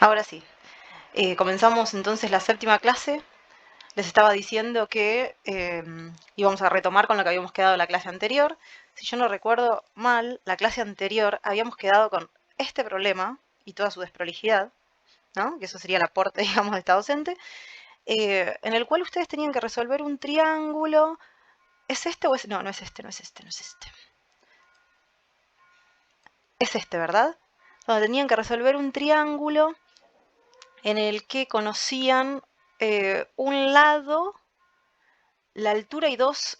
Ahora sí, comenzamos entonces la séptima clase. Les estaba diciendo que íbamos a retomar con lo que habíamos quedado en la clase anterior. Si yo no recuerdo mal, la clase anterior habíamos quedado con este problema y toda su desprolijidad, ¿no? Que eso sería el aporte, digamos, de esta docente, en el cual ustedes tenían que resolver un triángulo. ¿Es este o es...? No, no es este, no es este, no es este. Es este, ¿verdad? Donde tenían que resolver un triángulo en el que conocían un lado, la altura y dos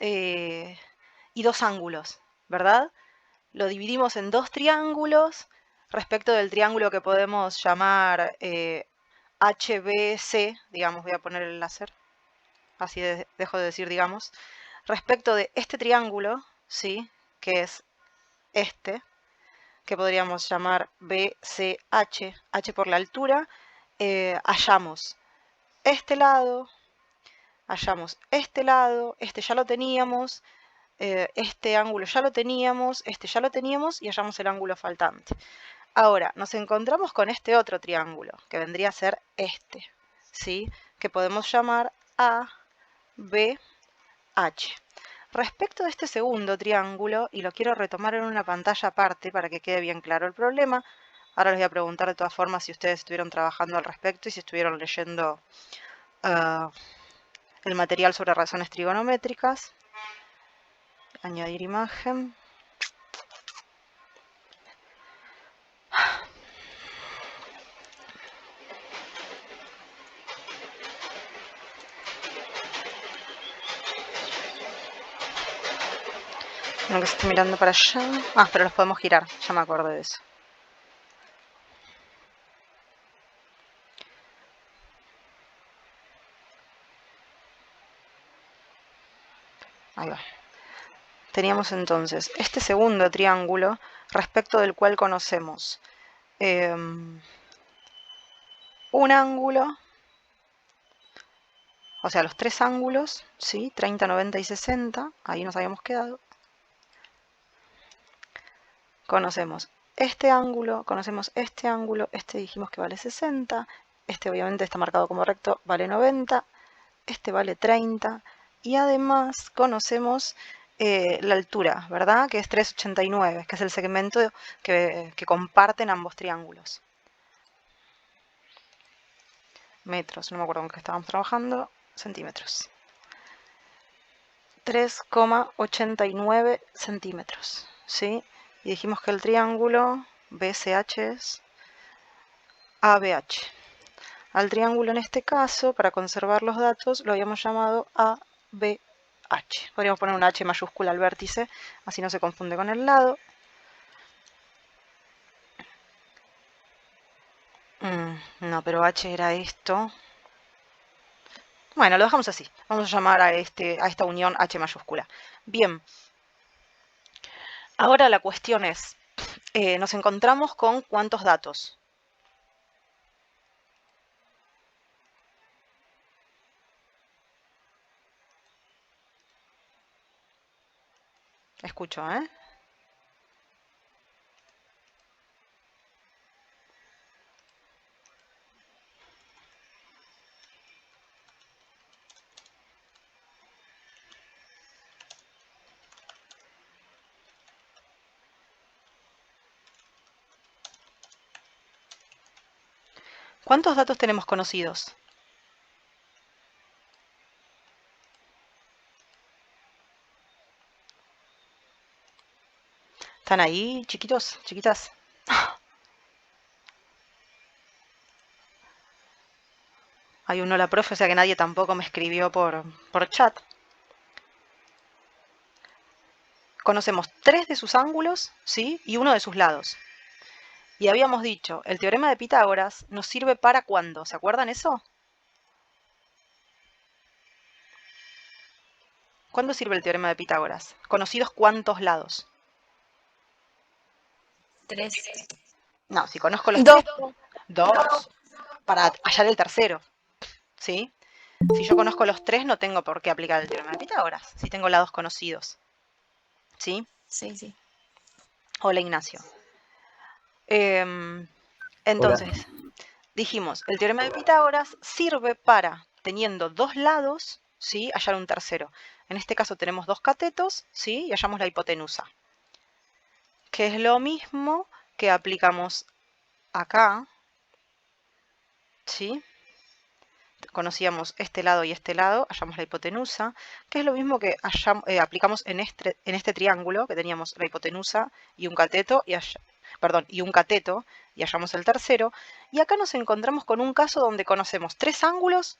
ángulos, ¿verdad? Lo dividimos en dos triángulos respecto del triángulo que podemos llamar HBC, digamos, voy a poner el láser, así dejo de decir digamos, respecto de este triángulo, ¿sí? Que es este, que podríamos llamar BCH, H por la altura, hallamos este lado este ya lo teníamos, este ángulo ya lo teníamos, este ya lo teníamos y hallamos el ángulo faltante. Ahora, nos encontramos con este otro triángulo, que vendría a ser este, ¿sí? Que podemos llamar ABH. Respecto de este segundo triángulo, y lo quiero retomar en una pantalla aparte para que quede bien claro el problema, ahora les voy a preguntar de todas formas si ustedes estuvieron trabajando al respecto y si estuvieron leyendo el material sobre razones trigonométricas. Añadir imagen. Uno que se esté mirando para allá. Ah, pero los podemos girar, ya me acordé de eso. Ahí va. Teníamos entonces este segundo triángulo respecto del cual conocemos un ángulo, o sea, los tres ángulos, ¿sí? 30, 90 y 60, ahí nos habíamos quedado. Conocemos este ángulo, este dijimos que vale 60, este obviamente está marcado como recto, vale 90, este vale 30, y además conocemos la altura, ¿verdad? Que es 3,89, que es el segmento que comparten ambos triángulos. Metros, no me acuerdo con qué estábamos trabajando, centímetros. 3,89 centímetros, ¿sí? Y dijimos que el triángulo BCH es ABH. Al triángulo en este caso, para conservar los datos, lo habíamos llamado ABH. Podríamos poner una H mayúscula al vértice, así no se confunde con el lado. No, pero H era esto. Bueno, lo dejamos así. Vamos a llamar a esta unión H mayúscula. Bien. Ahora la cuestión es, nos encontramos con ¿cuántos datos? Escucho, ¿eh? ¿Cuántos datos tenemos conocidos? ¿Están ahí, chiquitos, chiquitas? Hay uno la profe, o sea que nadie tampoco me escribió por chat. Conocemos 3 de sus ángulos, ¿sí? Y uno de sus lados. Y habíamos dicho, el teorema de Pitágoras nos sirve para ¿cuándo? ¿Se acuerdan eso? ¿Cuándo sirve el teorema de Pitágoras? ¿Conocidos cuántos lados? 3. No, si conozco los 2. 3, 2, para hallar el tercero, ¿sí? Si yo conozco los 3, no tengo por qué aplicar el teorema de Pitágoras, si tengo lados conocidos, ¿sí? Sí, sí. Hola, Ignacio. Hola. Entonces, Dijimos, el teorema de Pitágoras sirve para, teniendo dos lados, ¿sí?, hallar un tercero. En este caso tenemos dos catetos, ¿sí?, y hallamos la hipotenusa, que es lo mismo que aplicamos acá, ¿sí? Conocíamos este lado y este lado, hallamos la hipotenusa, que es lo mismo que aplicamos en este triángulo, que teníamos la hipotenusa y un cateto, y un cateto, y hallamos el tercero. Y acá nos encontramos con un caso donde conocemos tres ángulos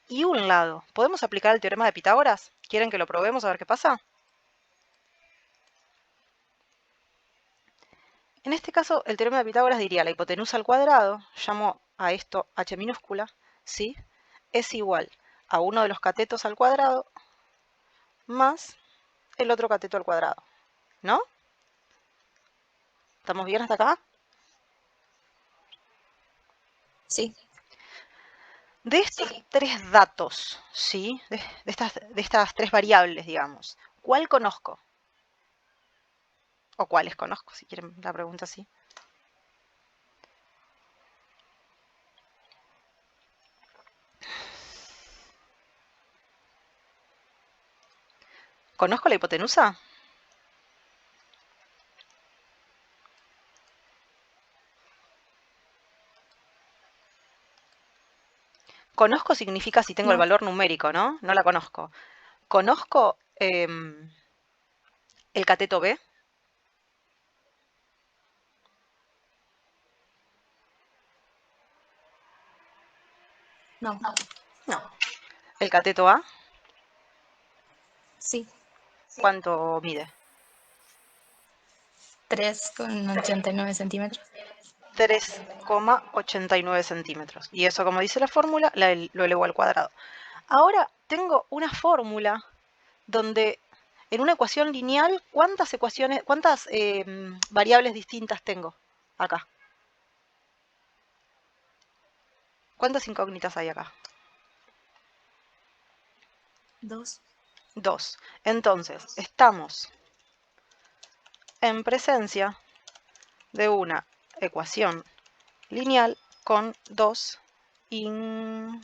y un lado. ¿Podemos aplicar el teorema de Pitágoras? ¿Quieren que lo probemos a ver qué pasa? En este caso, el teorema de Pitágoras diría la hipotenusa al cuadrado, llamo a esto h minúscula, ¿sí?, es igual a uno de los catetos al cuadrado más el otro cateto al cuadrado, ¿no? ¿Estamos bien hasta acá? Sí. De estos tres datos, ¿sí?, de estas tres variables, digamos, ¿cuál conozco? ¿O cuáles conozco, si quieren la pregunta así? ¿Conozco la hipotenusa? Conozco significa si tengo el No. valor numérico, ¿no? No la conozco. ¿Conozco el cateto B? No. No. ¿El cateto A? Sí. ¿Cuánto mide? 3,89 centímetros. 3,89 centímetros. Y eso, como dice la fórmula, lo elevo al cuadrado. Ahora tengo una fórmula donde en una ecuación lineal, ¿cuántas variables distintas tengo acá? ¿Cuántas incógnitas hay acá? 2. 2. Entonces, estamos en presencia de una ecuación lineal con dos incógnitas.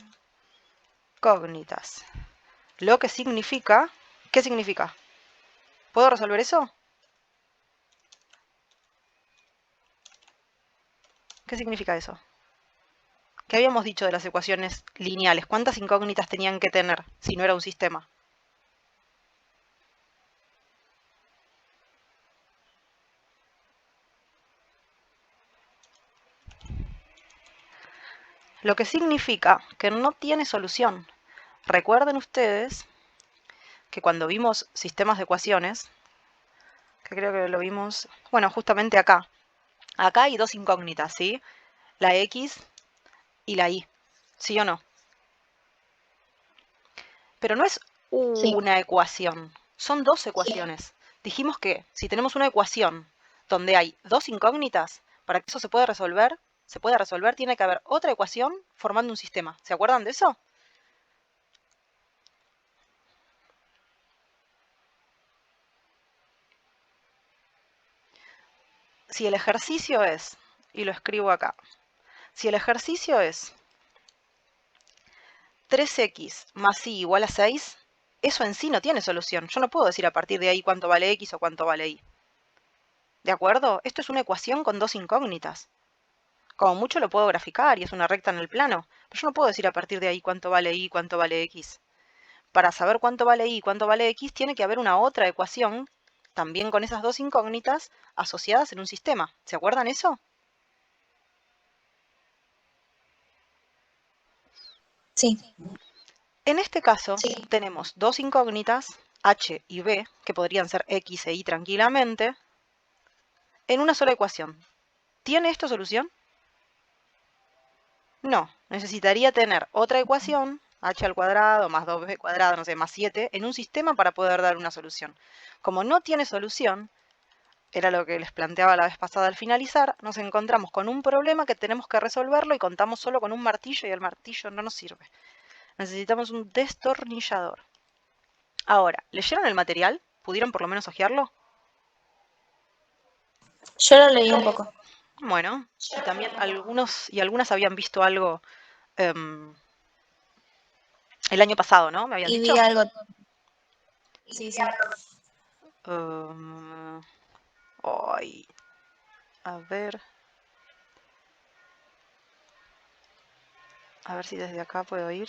Lo que significa, ¿qué significa? ¿Puedo resolver eso? ¿Qué significa eso? ¿Qué habíamos dicho de las ecuaciones lineales? ¿Cuántas incógnitas tenían que tener si no era un sistema? Lo que significa que no tiene solución. Recuerden ustedes que cuando vimos sistemas de ecuaciones, que creo que lo vimos, bueno, justamente acá. Acá hay dos incógnitas, ¿sí? La X y la Y, ¿sí o no? Pero no es una ecuación, son dos ecuaciones. Dijimos que si tenemos una ecuación donde hay dos incógnitas, para que eso se pueda resolver, tiene que haber otra ecuación formando un sistema. ¿Se acuerdan de eso? Si el ejercicio es, y lo escribo acá, si el ejercicio es 3x más y igual a 6, eso en sí no tiene solución. Yo no puedo decir a partir de ahí cuánto vale x o cuánto vale y. ¿De acuerdo? Esto es una ecuación con dos incógnitas. Como mucho lo puedo graficar y es una recta en el plano, pero yo no puedo decir a partir de ahí cuánto vale y cuánto vale x. Para saber cuánto vale y cuánto vale x, tiene que haber una otra ecuación, también con esas dos incógnitas, asociadas en un sistema. ¿Se acuerdan eso? Sí. En este caso, tenemos dos incógnitas, h y b, que podrían ser x e y tranquilamente, en una sola ecuación. ¿Tiene esto solución? No, necesitaría tener otra ecuación, h al cuadrado más 2b cuadrado, no sé, más 7, en un sistema para poder dar una solución. Como no tiene solución, era lo que les planteaba la vez pasada al finalizar, nos encontramos con un problema que tenemos que resolverlo y contamos solo con un martillo y el martillo no nos sirve. Necesitamos un destornillador. Ahora, ¿leyeron el material? ¿Pudieron por lo menos hojearlo? Yo lo leí un poco. Bueno, y también algunos y algunas habían visto algo el año pasado, ¿no? ¿Me habían Y dicho? vi algo. Sí, sí. Em, ay, a ver si desde acá puedo ir.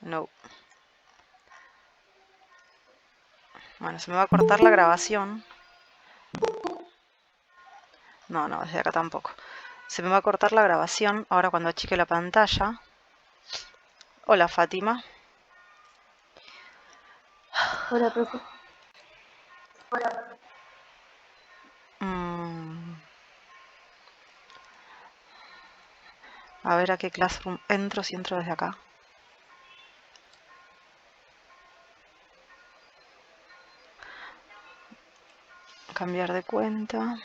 No. Bueno, se me va a cortar la grabación. No, no, desde acá tampoco. Se me va a cortar la grabación ahora cuando achique la pantalla. Hola, Fátima. Hola, profe. Mm, a ver a qué Classroom entro, si entro desde acá. Cambiar de cuenta.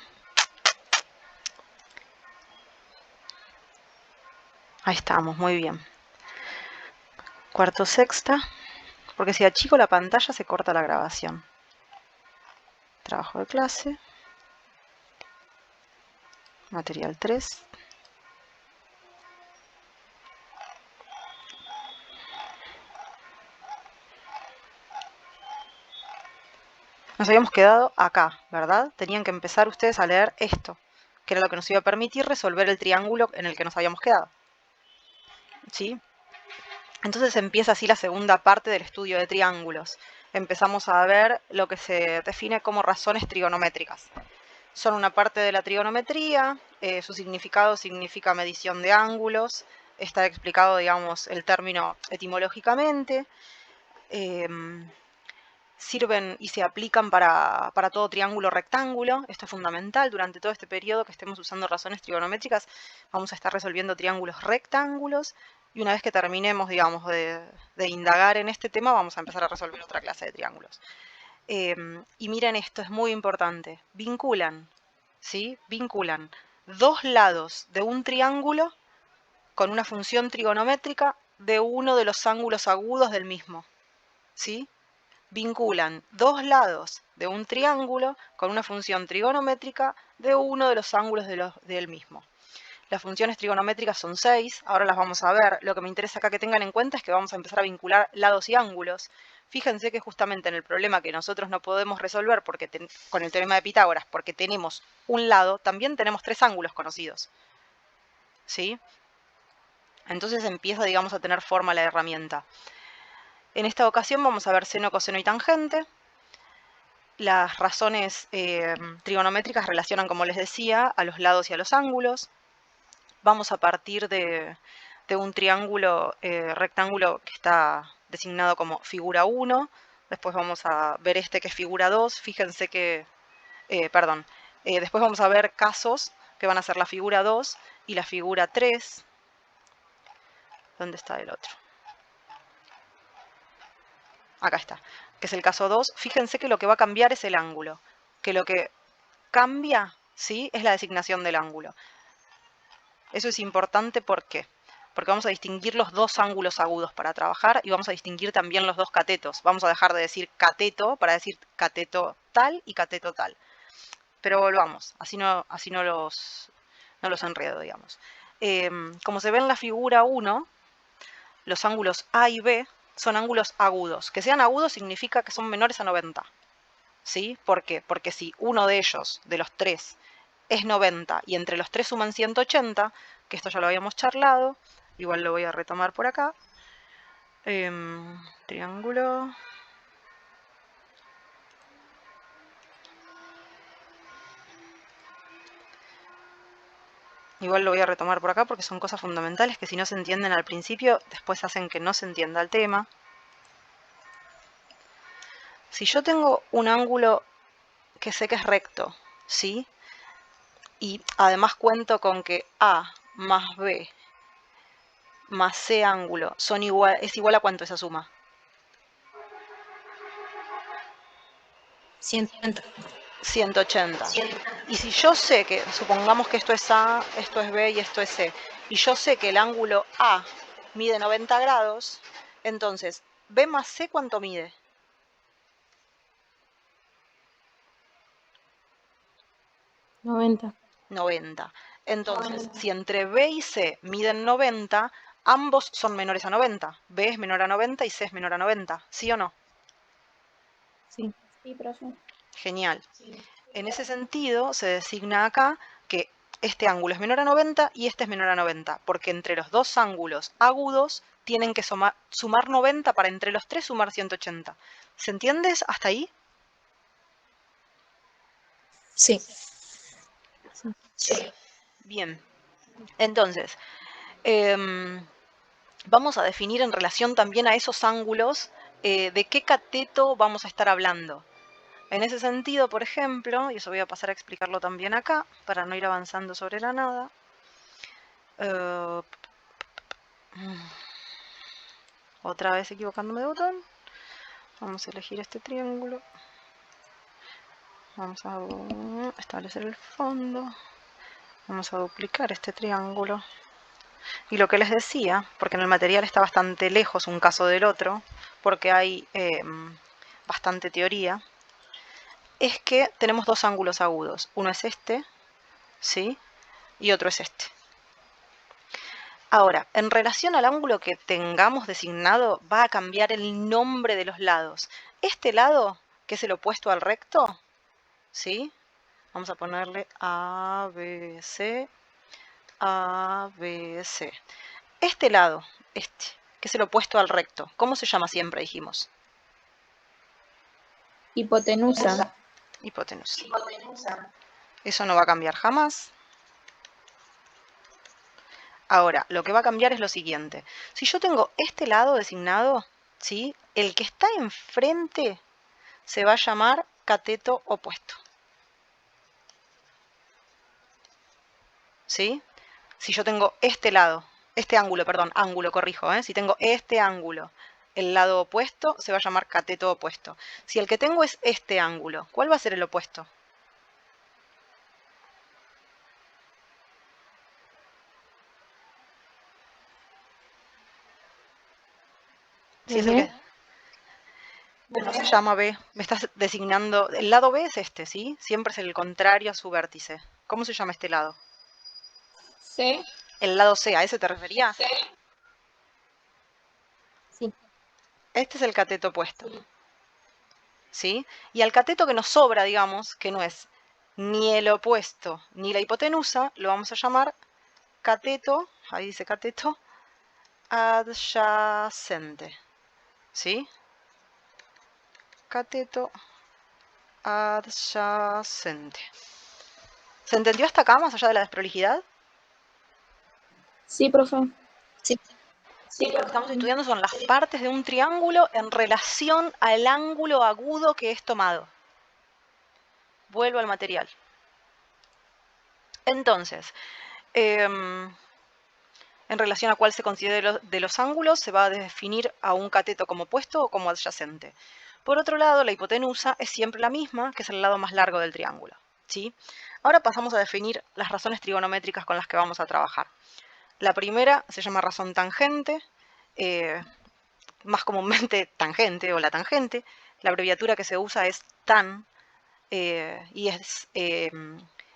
Ahí estamos, muy bien. Cuarto sexta, porque si achico la pantalla se corta la grabación. Trabajo de clase. Material 3. Nos habíamos quedado acá, ¿verdad? Tenían que empezar ustedes a leer esto, que era lo que nos iba a permitir resolver el triángulo en el que nos habíamos quedado. ¿Sí? Entonces empieza así la segunda parte del estudio de triángulos. Empezamos a ver lo que se define como razones trigonométricas. Son una parte de la trigonometría, su significado significa medición de ángulos, está explicado, digamos, el término etimológicamente. Sirven y se aplican para todo triángulo rectángulo. Esto es fundamental. Durante todo este periodo que estemos usando razones trigonométricas, vamos a estar resolviendo triángulos rectángulos. Y una vez que terminemos, digamos, de indagar en este tema, vamos a empezar a resolver otra clase de triángulos. Y miren esto, es muy importante. Vinculan, ¿sí? Vinculan dos lados de un triángulo con una función trigonométrica de uno de los ángulos agudos del mismo, ¿sí? Vinculan dos lados de un triángulo con una función trigonométrica de uno de los ángulos del mismo. Las funciones trigonométricas son 6, ahora las vamos a ver. Lo que me interesa acá que tengan en cuenta es que vamos a empezar a vincular lados y ángulos. Fíjense que justamente en el problema que nosotros no podemos resolver con el teorema de Pitágoras, porque tenemos un lado, también tenemos tres ángulos conocidos. ¿Sí? Entonces empieza, digamos, a tener forma la herramienta. En esta ocasión vamos a ver seno, coseno y tangente. Las razones trigonométricas relacionan, como les decía, a los lados y a los ángulos. Vamos a partir de un triángulo rectángulo que está designado como figura 1. Después vamos a ver este que es figura 2. Fíjense que, después vamos a ver casos que van a ser la figura 2 y la figura 3. ¿Dónde está el otro? Acá está, que es el caso 2. Fíjense que lo que va a cambiar es el ángulo, que lo que cambia, ¿sí?, es la designación del ángulo. Eso es importante, ¿por qué? Porque vamos a distinguir los dos ángulos agudos para trabajar y vamos a distinguir también los dos catetos. Vamos a dejar de decir cateto para decir cateto tal y cateto tal. Pero volvamos, así no los enredo, digamos. Como se ve en la figura 1, los ángulos A y B son ángulos agudos. Que sean agudos significa que son menores a 90. ¿Sí? ¿Por qué? Porque si uno de ellos, de los tres, es 90 y entre los tres suman 180, que esto ya lo habíamos charlado, igual lo voy a retomar por acá. Triángulo. Igual lo voy a retomar por acá porque son cosas fundamentales que si no se entienden al principio, después hacen que no se entienda el tema. Si yo tengo un ángulo que sé que es recto, ¿sí? Y además cuento con que A más B más C ángulo es igual a ¿cuánto esa suma? 180. 180. Y si yo sé que, supongamos que esto es A, esto es B y esto es C, y yo sé que el ángulo A mide 90 grados, entonces, B más C, ¿cuánto mide? 90. 90. Entonces, si entre B y C miden 90, ambos son menores a 90. B es menor a 90 y C es menor a 90. ¿Sí o no? Sí. Sí, profe. Genial. En ese sentido, se designa acá que este ángulo es menor a 90 y este es menor a 90, porque entre los dos ángulos agudos tienen que sumar 90 para entre los tres sumar 180. ¿Se entiende hasta ahí? Sí. Sí. Bien. Entonces, vamos a definir en relación también a esos ángulos de qué cateto vamos a estar hablando. En ese sentido, por ejemplo, y eso voy a pasar a explicarlo también acá, para no ir avanzando sobre la nada. Otra vez equivocándome de botón. Vamos a elegir este triángulo. Vamos a establecer el fondo. Vamos a duplicar este triángulo. Y lo que les decía, porque en el material está bastante lejos un caso del otro, porque hay bastante teoría, es que tenemos dos ángulos agudos. Uno es este, ¿sí? Y otro es este. Ahora, en relación al ángulo que tengamos designado, va a cambiar el nombre de los lados. Este lado, que es el opuesto al recto, ¿sí? Vamos a ponerle ABC, ABC. Este lado, este, que es el opuesto al recto, ¿cómo se llama siempre, dijimos? Hipotenusa. Hipotenusa. Eso no va a cambiar jamás. Ahora, lo que va a cambiar es lo siguiente. Si yo tengo este lado designado, ¿sí? El que está enfrente se va a llamar cateto opuesto. ¿Sí? Si yo tengo este lado, este ángulo, perdón, ángulo, corrijo, ¿eh? Si tengo este ángulo, el lado opuesto se va a llamar cateto opuesto. Si el que tengo es este ángulo, ¿cuál va a ser el opuesto? Si es el que... No se llama B, me estás designando... El lado B es este, ¿sí? Siempre es el contrario a su vértice. ¿Cómo se llama este lado? C. El lado C, ¿a ese te referías? Sí. Este es el cateto opuesto. ¿Sí? Y al cateto que nos sobra, digamos, que no es ni el opuesto ni la hipotenusa, lo vamos a llamar cateto, ahí dice cateto, adyacente. ¿Sí? Cateto adyacente. ¿Se entendió hasta acá, más allá de la desprolijidad? Sí, profe. Sí. Lo que estamos estudiando son las partes de un triángulo en relación al ángulo agudo que es tomado. Vuelvo al material. Entonces, en relación a cuál se considere de los ángulos, se va a definir a un cateto como opuesto o como adyacente. Por otro lado, la hipotenusa es siempre la misma, que es el lado más largo del triángulo. ¿Sí? Ahora pasamos a definir las razones trigonométricas con las que vamos a trabajar. La primera se llama razón tangente, más comúnmente tangente o la tangente. La abreviatura que se usa es tan, y es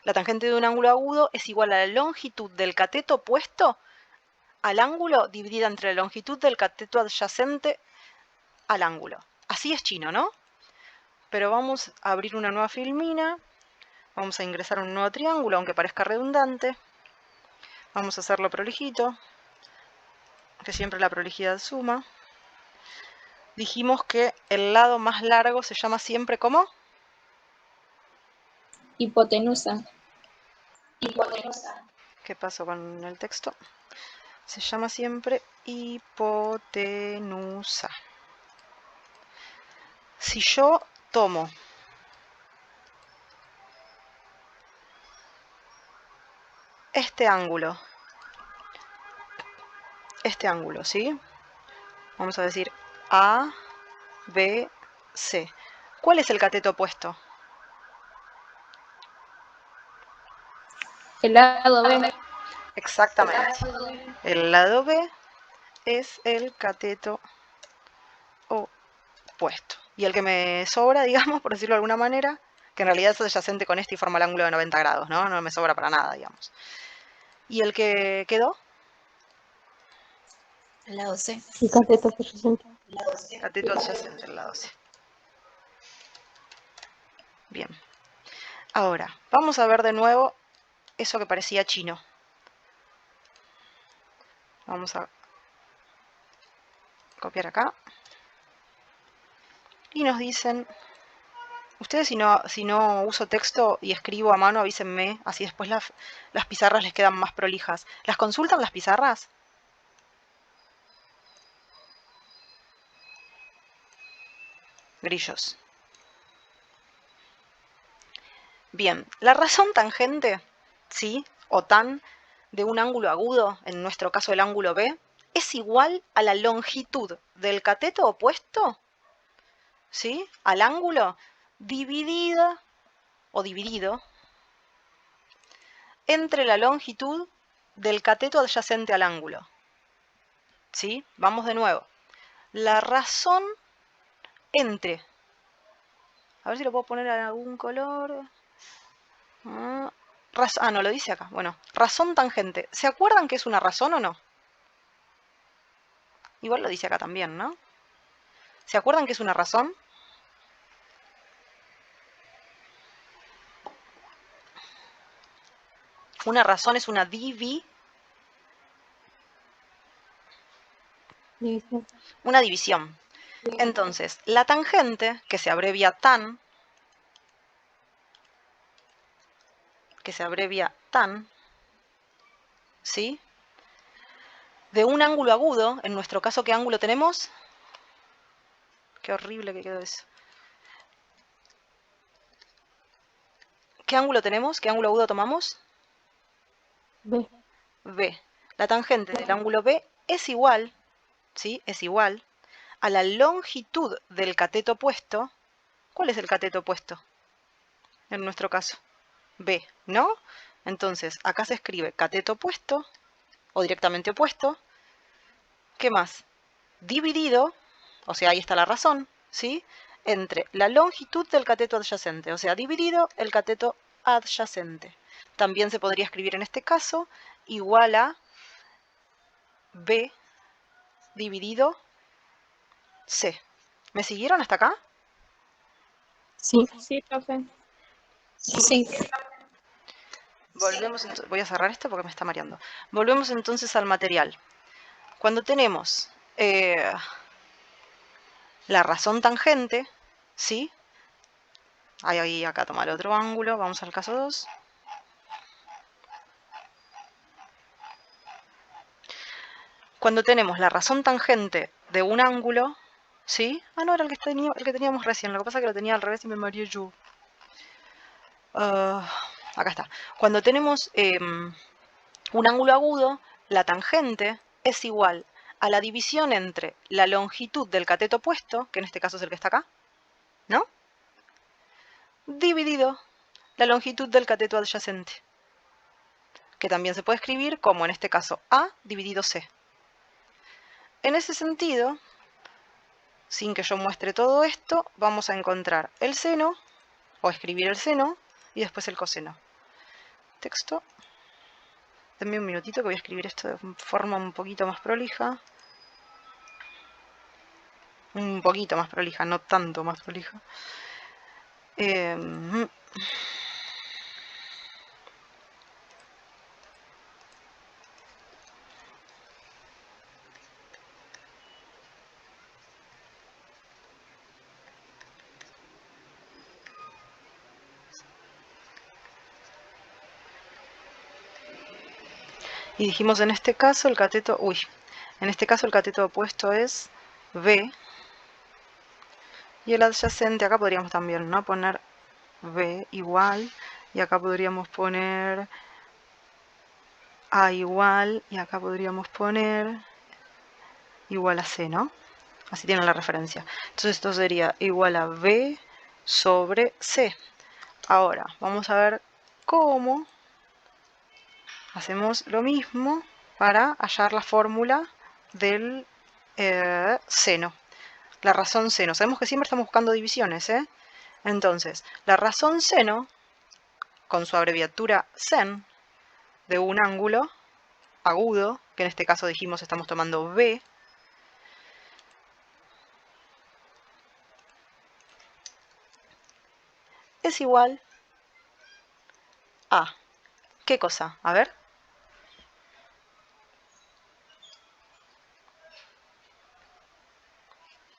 la tangente de un ángulo agudo es igual a la longitud del cateto opuesto al ángulo dividida entre la longitud del cateto adyacente al ángulo. Así es chino, ¿no? Pero vamos a abrir una nueva filmina, vamos a ingresar un nuevo triángulo, aunque parezca redundante. Vamos a hacerlo prolijito, que siempre la prolijidad suma. Dijimos que el lado más largo se llama siempre ¿cómo? Hipotenusa. ¿Qué pasó con el texto? Se llama siempre hipotenusa. Si yo tomo este ángulo, ¿sí? Vamos a decir A, B, C. ¿Cuál es el cateto opuesto? El lado B. Exactamente. El lado B es el cateto opuesto. Y el que me sobra, digamos, por decirlo de alguna manera, que en realidad es adyacente con este y forma el ángulo de 90 grados, ¿no? No me sobra para nada, digamos. ¿Y el que quedó? El lado C. El cateto adyacente. Cateto adyacente, el lado C. Bien. Ahora, vamos a ver de nuevo eso que parecía chino. Vamos a copiar acá. Y nos dicen, ustedes si no uso texto y escribo a mano, avísenme, así después las pizarras les quedan más prolijas. ¿Las consultan las pizarras? Grillos. Bien, la razón tangente, ¿sí? O tan, de un ángulo agudo, en nuestro caso el ángulo B, es igual a la longitud del cateto opuesto, ¿sí? Al ángulo dividida o dividido entre la longitud del cateto adyacente al ángulo. ¿Sí? Vamos de nuevo. La razón entre... A ver si lo puedo poner en algún color. No, lo dice acá. Bueno, razón tangente. ¿Se acuerdan que es una razón o no? Igual lo dice acá también, ¿no? ¿Se acuerdan que es una razón? Una razón es una División. una división. Entonces, la tangente, que se abrevia tan, ¿sí? De un ángulo agudo, en nuestro caso, ¿qué ángulo tenemos? Qué horrible que quedó eso. ¿Qué ángulo tenemos? ¿Qué ángulo agudo tomamos? B. B. La tangente del ángulo B es igual, ¿sí? Es igual a la longitud del cateto opuesto. ¿Cuál es el cateto opuesto? En nuestro caso, B, ¿no? Entonces, acá se escribe cateto opuesto, o directamente opuesto. ¿Qué más? Dividido, o sea, ahí está la razón, ¿sí? Entre la longitud del cateto adyacente, o sea, dividido el cateto adyacente. También se podría escribir en este caso igual a B dividido C. ¿Me siguieron hasta acá? Sí. Sí, profe. Sí. Volvemos, voy a cerrar esto porque me está mareando. Volvemos entonces al material. Cuando tenemos la razón tangente, ¿sí? Ahí acá tomar otro ángulo, vamos al caso 2. Cuando tenemos la razón tangente de un ángulo, ¿sí? Ah, no, era el que teníamos recién, lo que pasa es que lo tenía al revés y me mareé yo. Acá está. Cuando tenemos un ángulo agudo, la tangente es igual a la división entre la longitud del cateto opuesto, que en este caso es el que está acá, ¿no? Dividido la longitud del cateto adyacente, que también se puede escribir como en este caso A dividido C. En ese sentido, sin que yo muestre todo esto, vamos a encontrar el seno, o escribir el seno, y después el coseno. Texto. Denme un minutito que voy a escribir esto de forma un poquito más prolija. Un poquito más prolija, no tanto más prolija. Y dijimos en este caso el cateto, en este caso el cateto opuesto es B. Y el adyacente, acá podríamos también, ¿no? Poner B igual. Y acá podríamos poner A igual. Y acá podríamos poner igual a C, ¿no? Así tienen la referencia. Entonces esto sería igual a B sobre C. Ahora, vamos a ver cómo hacemos lo mismo para hallar la fórmula del seno. La razón seno. Sabemos que siempre estamos buscando divisiones, ¿eh? Entonces, la razón seno, con su abreviatura sen, de un ángulo agudo, que en este caso dijimos estamos tomando B, es igual a, ¿qué cosa? A ver.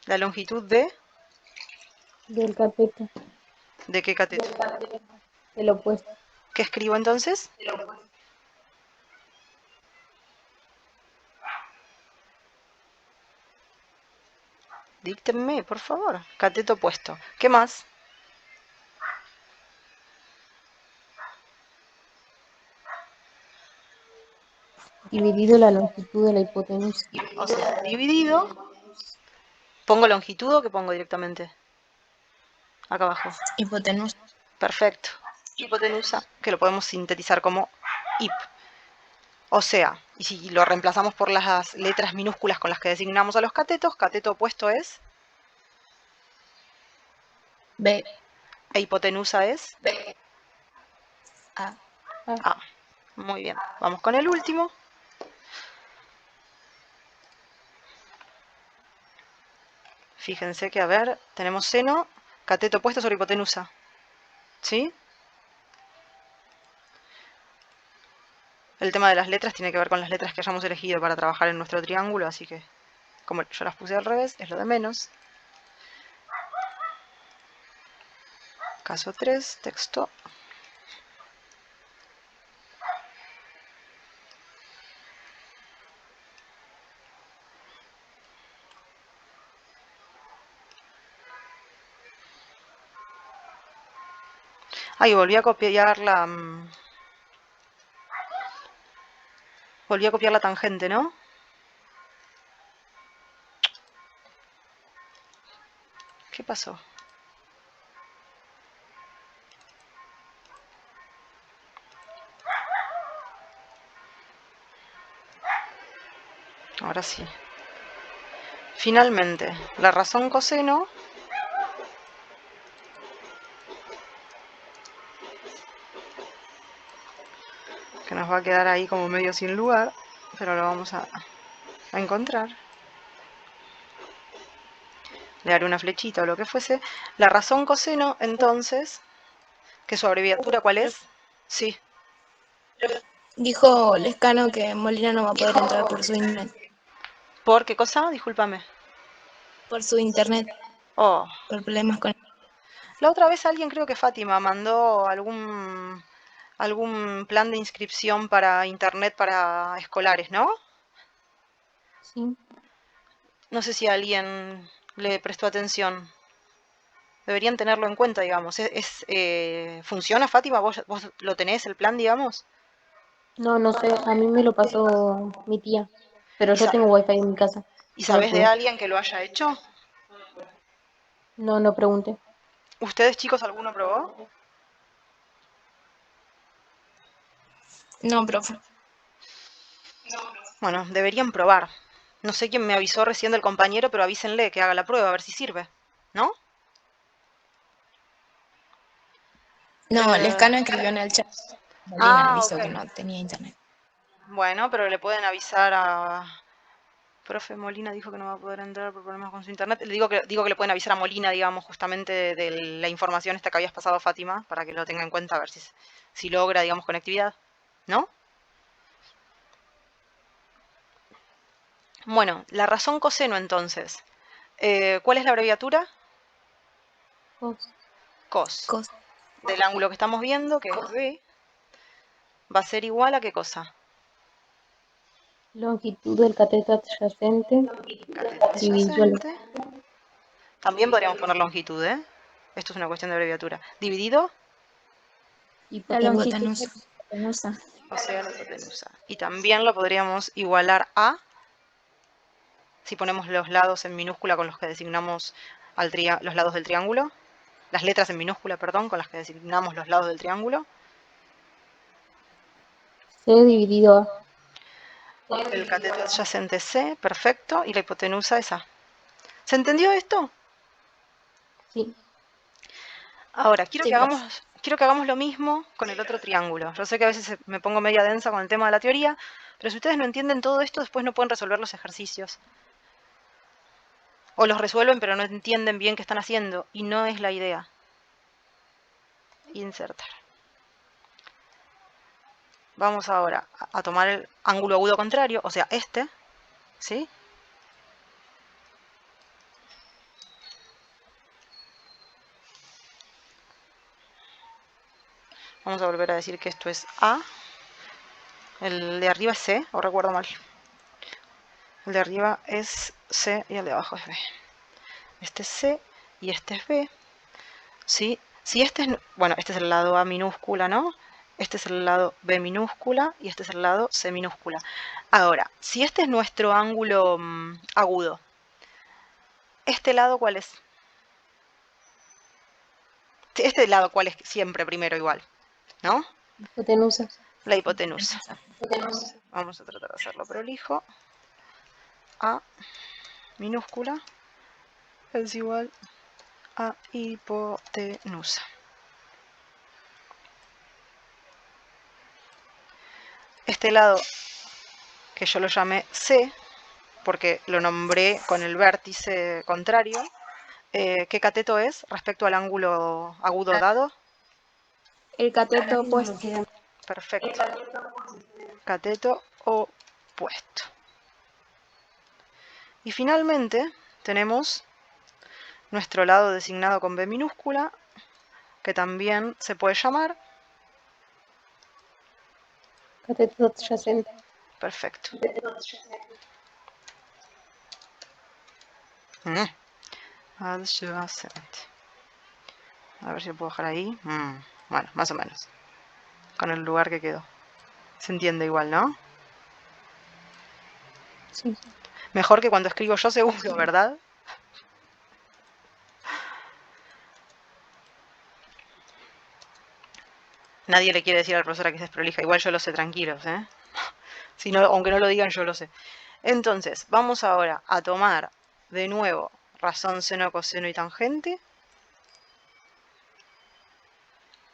La longitud Del cateto. ¿de qué cateto? Del opuesto. ¿Qué escribo entonces? Díctenme, por favor. Cateto opuesto. ¿Qué más? Dividido la longitud de la hipotenusa. O sea, dividido. ¿Pongo longitud o qué pongo directamente? Acá abajo. Hipotenusa. Perfecto. Hipotenusa, que lo podemos sintetizar como hip. O sea, y si lo reemplazamos por las letras minúsculas con las que designamos a los catetos, cateto opuesto es, B. e hipotenusa es A. A. Muy bien. Vamos con el último. Fíjense que, a ver, tenemos seno, cateto opuesto sobre hipotenusa. ¿Sí? El tema de las letras tiene que ver con las letras que hayamos elegido para trabajar en nuestro triángulo, así que, como yo las puse al revés, es lo de menos. Caso 3, texto. Ahí volví a copiar la... volví a copiar la tangente, ¿no? ¿Qué pasó? Ahora sí. Finalmente, la razón coseno que nos va a quedar ahí como medio sin lugar, pero lo vamos a encontrar. Le daré una flechita o lo que fuese. La razón coseno, entonces, que su abreviatura, ¿cuál es? Sí. Dijo Lescano que Molina no va a poder entrar por su internet. ¿Por qué cosa? Discúlpame. Por su internet. Oh. Por problemas con... La otra vez alguien, creo que Fátima, mandó algún plan de inscripción para internet para escolares, ¿no? Sí. No sé si alguien le prestó atención. Deberían tenerlo en cuenta, digamos. ¿Funciona, Fátima? ¿Vos lo tenés, el plan, digamos? No, no sé. A mí me lo pasó mi tía. Pero ¿Y, yo sa- tengo wifi en mi casa. y No lo sabés de probé. alguien que lo haya hecho? No, no pregunté. ¿Ustedes, chicos, alguno probó? No, profe. Bueno, deberían probar. No sé quién me avisó recién del compañero, pero avísenle que haga la prueba a ver si sirve, ¿no? No, Eh, Lescano escribió en el chat. Molina avisó ok. que no tenía internet. Bueno, pero le pueden avisar a... Profe Molina dijo que no va a poder entrar por problemas con su internet. Digo que le pueden avisar a Molina, digamos, justamente de la información esta que habías pasado a Fátima, para que lo tenga en cuenta, a ver si logra, digamos, conectividad, ¿no? Bueno, la razón coseno, entonces. ¿Cuál es la abreviatura? Cos. Cos. Cos. Del ángulo que estamos viendo, que es B, va a ser igual a ¿qué cosa? Longitud del cateto adyacente. Cateto Dividido la adyacente. También podríamos poner longitud, ¿eh? Esto es una cuestión de abreviatura. ¿Dividido? la longitud de Hipotenusa. la hipotenusa. O sea, la hipotenusa. Y también lo podríamos igualar a, si ponemos los lados en minúscula con los que designamos los lados del triángulo. Las letras en minúscula, perdón, con las que designamos los lados del triángulo. C dividido A. El cateto adyacente C, perfecto. Y la hipotenusa es A. ¿Se entendió esto? Sí. Ahora, quiero Sí, que profe. hagamos lo mismo con el otro triángulo. Yo sé que a veces me pongo media densa con el tema de la teoría, pero si ustedes no entienden todo esto, después no pueden resolver los ejercicios. O los resuelven, pero no entienden bien qué están haciendo. Y no es la idea. Insertar. Vamos ahora a tomar el ángulo agudo contrario, o sea, este, ¿sí? Vamos a volver a decir que esto es A. El de arriba es C, o recuerdo mal. El de arriba es C y el de abajo es B. Este es C y este es B. ¿Sí? Si este es, bueno, este es el lado A minúscula, ¿no? Este es el lado B minúscula y este es el lado C minúscula. Ahora, si este es nuestro ángulo agudo, ¿este lado cuál es? Este lado cuál es siempre primero igual, ¿no? Hipotenusa. La hipotenusa. Vamos a tratar de hacerlo prolijo. A minúscula es igual a hipotenusa. Este lado, que yo lo llamé C, porque lo nombré con el vértice contrario, ¿qué cateto es respecto al ángulo agudo dado? El cateto opuesto. Perfecto. Cateto opuesto. Y finalmente tenemos nuestro lado designado con B minúscula, que también se puede llamar. Cateto adyacente. Perfecto. Adyacente. A ver si lo puedo dejar ahí. Bueno, más o menos. Con el lugar que quedó. Se entiende igual, ¿no? Sí. Mejor que cuando escribo yo seguro, ¿verdad? Nadie le quiere decir al profesor que se desprolija. Igual yo lo sé, tranquilos, ¿eh? Si no, aunque no lo digan, yo lo sé. Entonces, vamos ahora a tomar de nuevo razón, seno, coseno y tangente.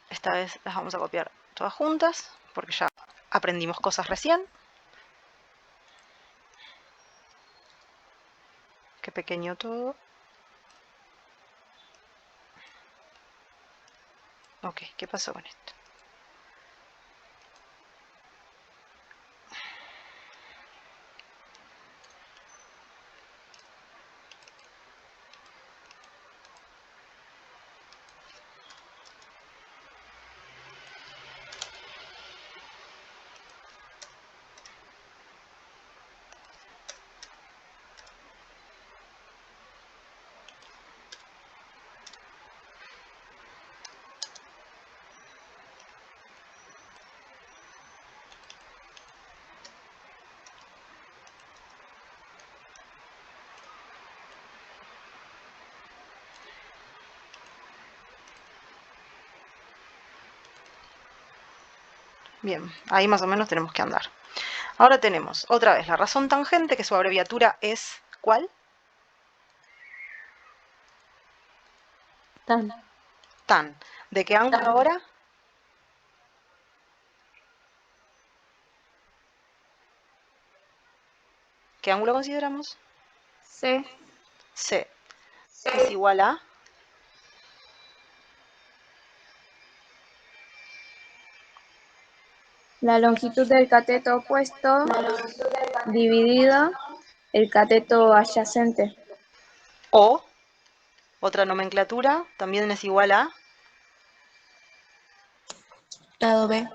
Esta vez las vamos a copiar todas juntas, porque ya aprendimos cosas recién. Qué pequeño todo. Ok, ¿qué pasó con esto? Bien, ahí más o menos tenemos que andar. Ahora tenemos otra vez la razón tangente, que su abreviatura es ¿cuál? Tan. Tan. ¿De qué ángulo ahora? ¿Qué ángulo consideramos? C. C. Es igual a... La longitud del cateto opuesto dividido el cateto adyacente. O, otra nomenclatura, también es igual a... Lado B.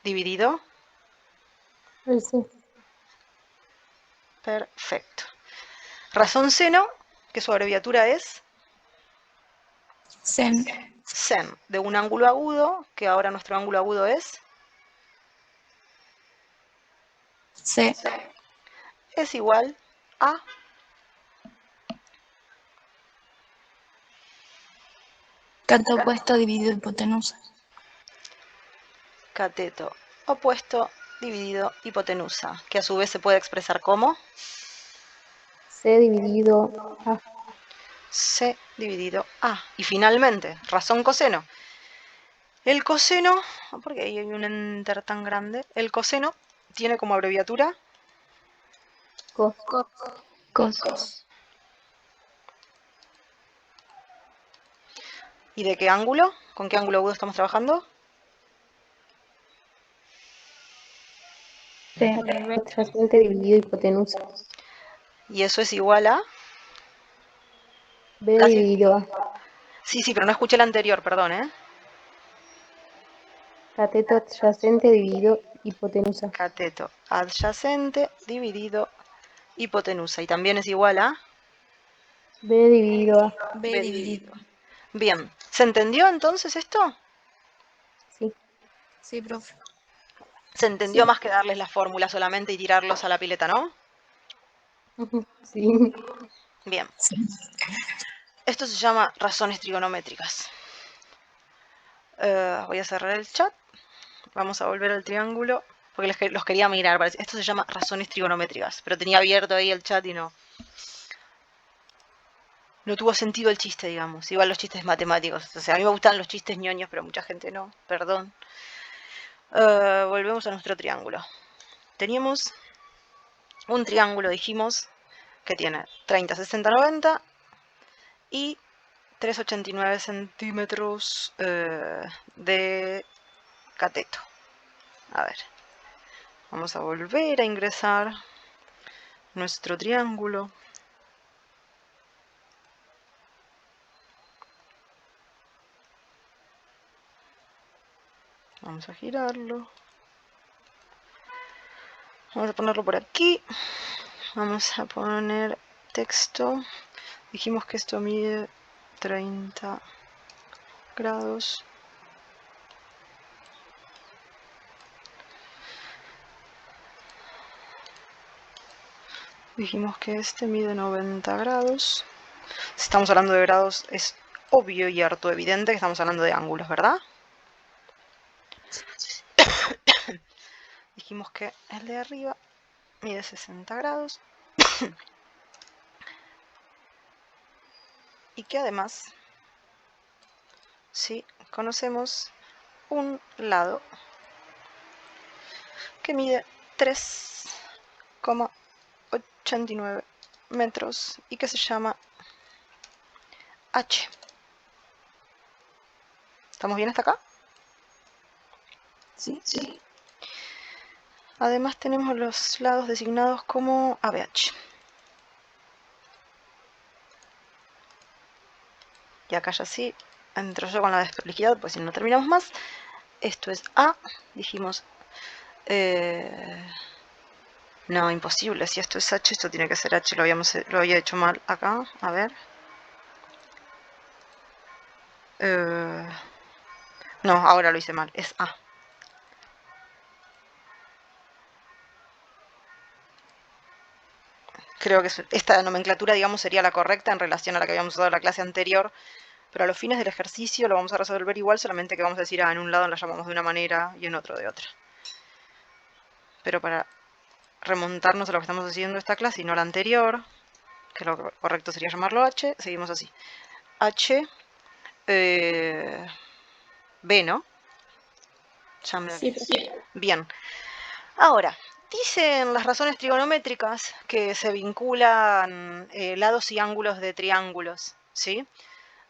Dividido. El C. Perfecto. Razón seno, que su abreviatura es Sen. sen, de un ángulo agudo, que ahora nuestro ángulo agudo es... C. Es igual a... Cateto opuesto dividido hipotenusa. Cateto opuesto dividido hipotenusa, que a su vez se puede expresar como... C dividido A. C dividido A. Y finalmente, razón coseno. El coseno, porque ahí hay un enter tan grande, el coseno tiene como abreviatura Cos. Cos. ¿y de qué ángulo? ¿Con qué ángulo agudo estamos trabajando? C. Adyacente dividido hipotenusa. Y eso es igual a... B Casi... dividido A. Sí, pero no escuché el anterior, perdón, ¿eh? Cateto adyacente dividido hipotenusa. Cateto adyacente dividido hipotenusa. Y también es igual a... B dividido A. B dividido. Bien. ¿Se entendió entonces esto? Sí. Sí, profe. Se entendió más que darles la fórmula solamente y tirarlos a la pileta, ¿no? Sí. Bien. Sí. Esto se llama razones trigonométricas. Voy a cerrar el chat. Vamos a volver al triángulo. Porque los quería mirar. Esto se llama razones trigonométricas. Pero tenía abierto ahí el chat y no tuvo sentido el chiste, digamos. Igual los chistes matemáticos. O sea, a mí me gustan los chistes ñoños, pero mucha gente no. Perdón. Volvemos a nuestro triángulo. Teníamos un triángulo, dijimos, que tiene 30, 60, 90 y 3,89 centímetros de cateto. A ver, vamos a volver a ingresar nuestro triángulo. Vamos a girarlo. Vamos a ponerlo por aquí. Vamos a poner texto. Dijimos que esto mide 30 grados. Dijimos que este mide 90 grados. Si estamos hablando de grados, es obvio y harto evidente que estamos hablando de ángulos, ¿verdad? Dijimos que el de arriba mide 60 grados. Y que además, sí, conocemos un lado que mide 3,89 metros y que se llama H. ¿Estamos bien hasta acá? Sí. Además tenemos los lados designados como ABH. Y acá ya sí, entro yo con la desprolijidad, pues si no terminamos más. Esto es A, dijimos... no, imposible, si esto es H, esto tiene que ser H, lo había hecho mal acá, a ver. No, ahora lo hice mal, es A. Creo que esta nomenclatura, digamos, sería la correcta en relación a la que habíamos usado en la clase anterior, pero a los fines del ejercicio lo vamos a resolver igual, solamente que vamos a decir, en un lado lo llamamos de una manera y en otro de otra. Pero para remontarnos a lo que estamos haciendo esta clase y no la anterior, que lo correcto sería llamarlo H, seguimos así. H, B, ¿no? Sí. Bien. Ahora, dicen las razones trigonométricas que se vinculan lados y ángulos de triángulos, ¿sí?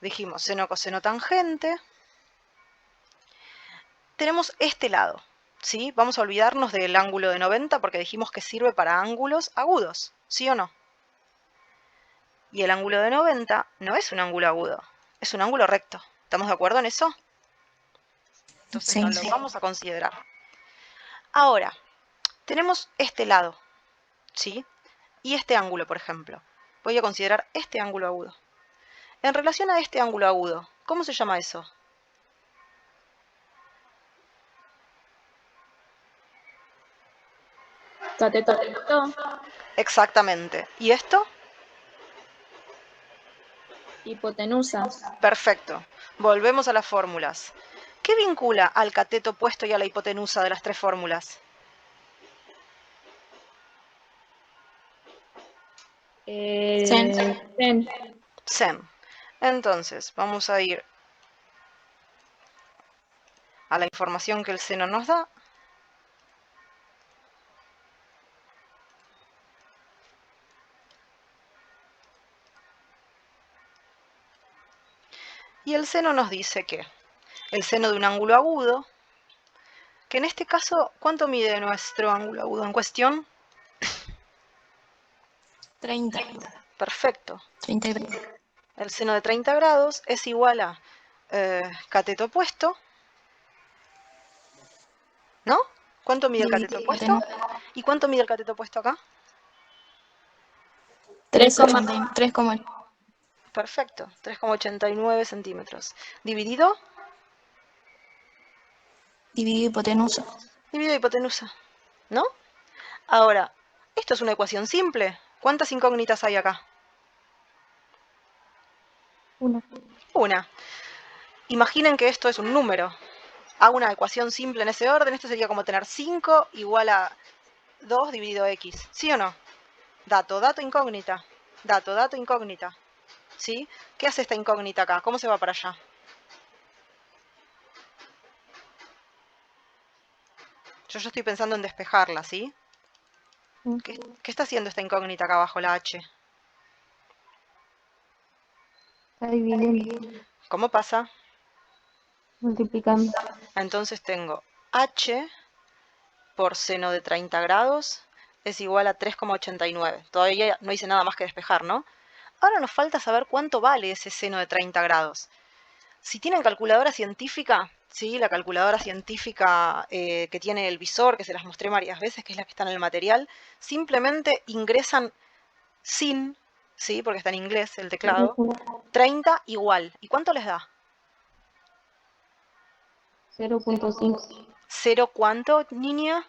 Dijimos seno, coseno, tangente. Tenemos este lado, ¿sí? Vamos a olvidarnos del ángulo de 90 porque dijimos que sirve para ángulos agudos, ¿sí o no? Y el ángulo de 90 no es un ángulo agudo, es un ángulo recto. ¿Estamos de acuerdo en eso? Entonces Sí. no lo vamos a considerar. Ahora, tenemos este lado, ¿sí? Y este ángulo, por ejemplo. Voy a considerar este ángulo agudo. En relación a este ángulo agudo, ¿cómo se llama eso? Cateto. Exactamente. ¿Y esto? Hipotenusa. Perfecto. Volvemos a las fórmulas. ¿Qué vincula al cateto opuesto y a la hipotenusa de las tres fórmulas? Sen. Sen. Entonces, vamos a ir a la información que el seno nos da. Y el seno nos dice que el seno de un ángulo agudo, que en este caso, ¿cuánto mide nuestro ángulo agudo en cuestión? 30. Perfecto. 30 grados. El seno de 30 grados es igual a cateto opuesto, ¿no? ¿Cuánto mide el cateto opuesto? ¿Y cuánto mide el cateto opuesto acá? 3,8. Perfecto, 3,89 centímetros. ¿Dividido? Dividido hipotenusa. Dividido hipotenusa, ¿no? Ahora, esto es una ecuación simple. ¿Cuántas incógnitas hay acá? Una. Imaginen que esto es un número. Hago una ecuación simple en ese orden. Esto sería como tener 5 igual a 2 dividido x. ¿Sí o no? Dato, dato, incógnita. Dato, dato, incógnita. ¿Sí? ¿Qué hace esta incógnita acá? ¿Cómo se va para allá? Yo ya estoy pensando en despejarla, ¿sí? ¿Qué está haciendo esta incógnita acá abajo, la h? Está dividiendo, ¿Cómo pasa? multiplicando. Entonces tengo h por seno de 30 grados es igual a 3,89. Todavía no hice nada más que despejar, ¿no? Ahora nos falta saber cuánto vale ese seno de 30 grados. Si tienen calculadora científica, ¿sí? La calculadora científica que tiene el visor, que se las mostré varias veces, que es la que está en el material, simplemente ingresan sin, ¿sí? Porque está en inglés el teclado, 30 igual. ¿Y cuánto les da? 0,5. ¿Cero cuánto, niña?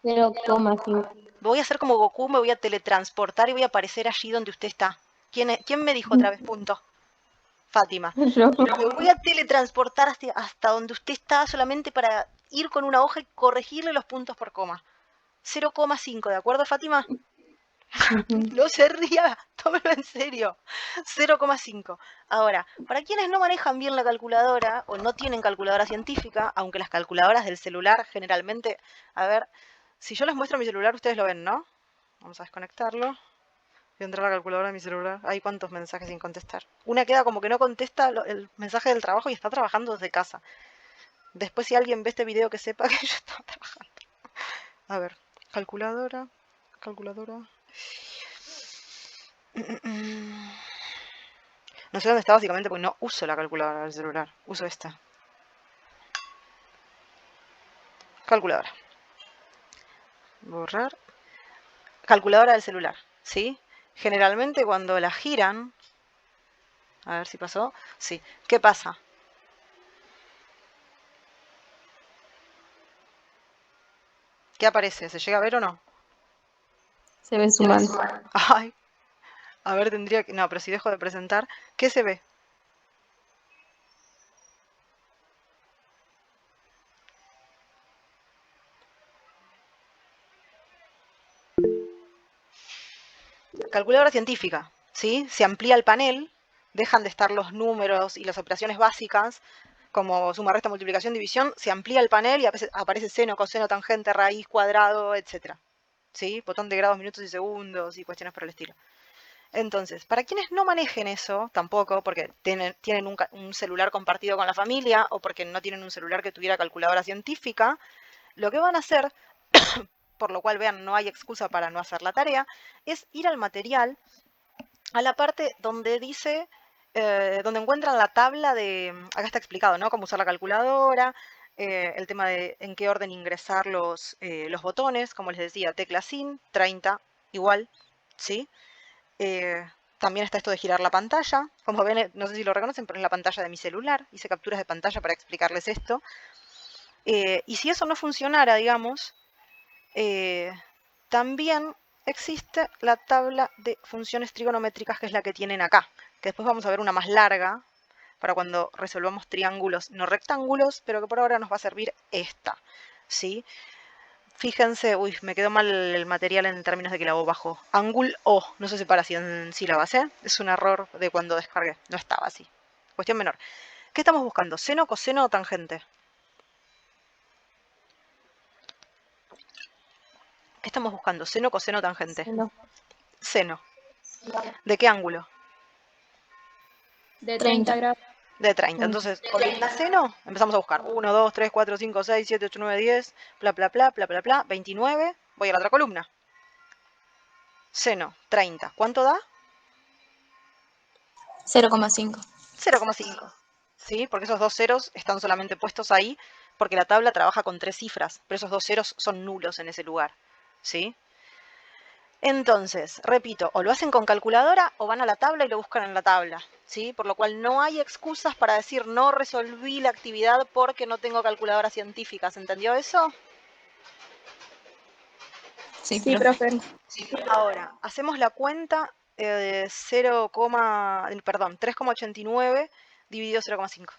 0,5. Voy a hacer como Goku, me voy a teletransportar y voy a aparecer allí donde usted está. ¿Quién me dijo otra vez punto? Fátima. Yo. Me voy a teletransportar hasta donde usted está solamente para ir con una hoja y corregirle los puntos por coma. 0,5, ¿de acuerdo, Fátima? No se ría, tómelo en serio. 0,5. Ahora, para quienes no manejan bien la calculadora o no tienen calculadora científica, aunque las calculadoras del celular generalmente, a ver, si yo les muestro mi celular, ustedes lo ven, ¿no? Vamos a desconectarlo. Voy a entrar a la calculadora de mi celular. Hay cuántos mensajes sin contestar. Una queda como que no contesta el mensaje del trabajo y está trabajando desde casa. Después si alguien ve este video que sepa que yo estaba trabajando. A ver, calculadora. No sé dónde está básicamente porque no uso la calculadora del celular. Uso esta. Calculadora. Borrar. Calculadora del celular, ¿sí? Generalmente cuando la giran... A ver si pasó. Sí. ¿Qué pasa? ¿Qué aparece? ¿Se llega a ver o no? Se ve sumando. Ay. A ver, tendría que... No, pero si dejo de presentar, ¿qué se ve? Calculadora científica, ¿sí? Se amplía el panel, dejan de estar los números y las operaciones básicas, como suma, resta, multiplicación, división, se amplía el panel y aparece seno, coseno, tangente, raíz, cuadrado, etc. ¿Sí? Botón de grados, minutos y segundos y cuestiones por el estilo. Entonces, para quienes no manejen eso, tampoco, porque tienen un celular compartido con la familia o porque no tienen un celular que tuviera calculadora científica, lo que van a hacer, por lo cual vean, no hay excusa para no hacer la tarea, es ir al material, a la parte donde dice, donde encuentran la tabla de, acá está explicado, ¿no? Cómo usar la calculadora, el tema de en qué orden ingresar los botones, como les decía, tecla sin, 30, igual, ¿sí? También está esto de girar la pantalla. Como ven, no sé si lo reconocen, pero es la pantalla de mi celular. Hice capturas de pantalla para explicarles esto. Y si eso no funcionara, digamos, también existe la tabla de funciones trigonométricas, que es la que tienen acá. Que después vamos a ver una más larga, para cuando resolvamos triángulos no rectángulos, pero que por ahora nos va a servir esta, ¿sí? Fíjense, uy, me quedó mal el material en términos de que la O bajó. Ángulo O, no se separa así en sílabas, ¿eh? Es un error de cuando descargué, no estaba así. Cuestión menor. ¿Qué estamos buscando? ¿Seno, coseno o tangente? ¿Qué estamos buscando? ¿Seno, coseno o tangente? Seno. Seno. ¿De qué ángulo? De 30. 30 grados. De 30. Entonces, columna seno, empezamos a buscar. 1, 2, 3, 4, 5, 6, 7, 8, 9, 10, bla, bla, bla, bla, bla, bla, 29. Voy a la otra columna. Seno, 30. ¿Cuánto da? 0,5. 0,5. ¿Sí? Porque esos dos ceros están solamente puestos ahí porque la tabla trabaja con 3 cifras, pero esos dos ceros son nulos en ese lugar. ¿Sí? Entonces, repito, o lo hacen con calculadora o van a la tabla y lo buscan en la tabla, ¿sí? Por lo cual no hay excusas para decir no resolví la actividad porque no tengo calculadora científica. ¿Se entendió eso? Sí, Sí, profe. profe. Ahora, hacemos la cuenta de 3,89 dividido 0,5.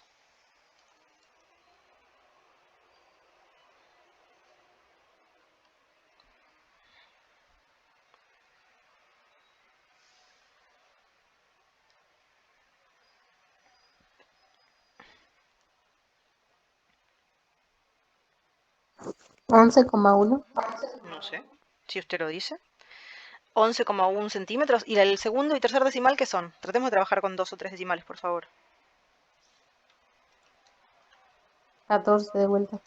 ¿11,1? No sé, si usted lo dice. 11,1 centímetros. ¿Y el segundo y tercer decimal qué son? Tratemos de trabajar con 2 o 3 decimales, por favor. 14 de vuelta.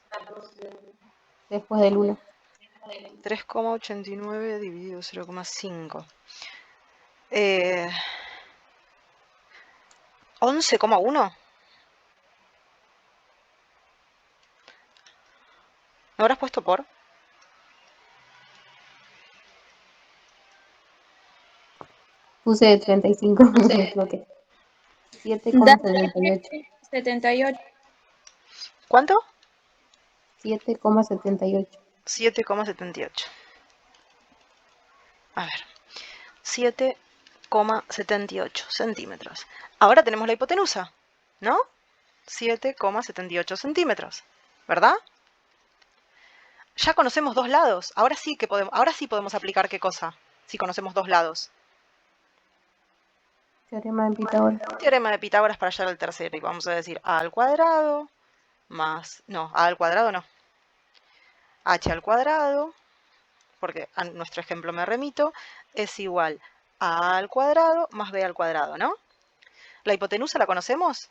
Después del 1. 3,89 dividido 0,5. 11,1. ¿Me habrás puesto por? Puse 35. Me equivoqué. 7,78. 78. ¿Cuánto? 7,78. 7,78. A ver. 7,78 centímetros. Ahora tenemos la hipotenusa, ¿no? 7,78 centímetros, ¿verdad? Ya conocemos dos lados. Ahora sí podemos aplicar qué cosa, si conocemos dos lados. Teorema de Pitágoras. Teorema de Pitágoras para hallar el tercero. Y vamos a decir a al cuadrado más... No, a al cuadrado no. H al cuadrado, porque a nuestro ejemplo me remito, es igual a al cuadrado más b al cuadrado, ¿no? ¿La hipotenusa la conocemos?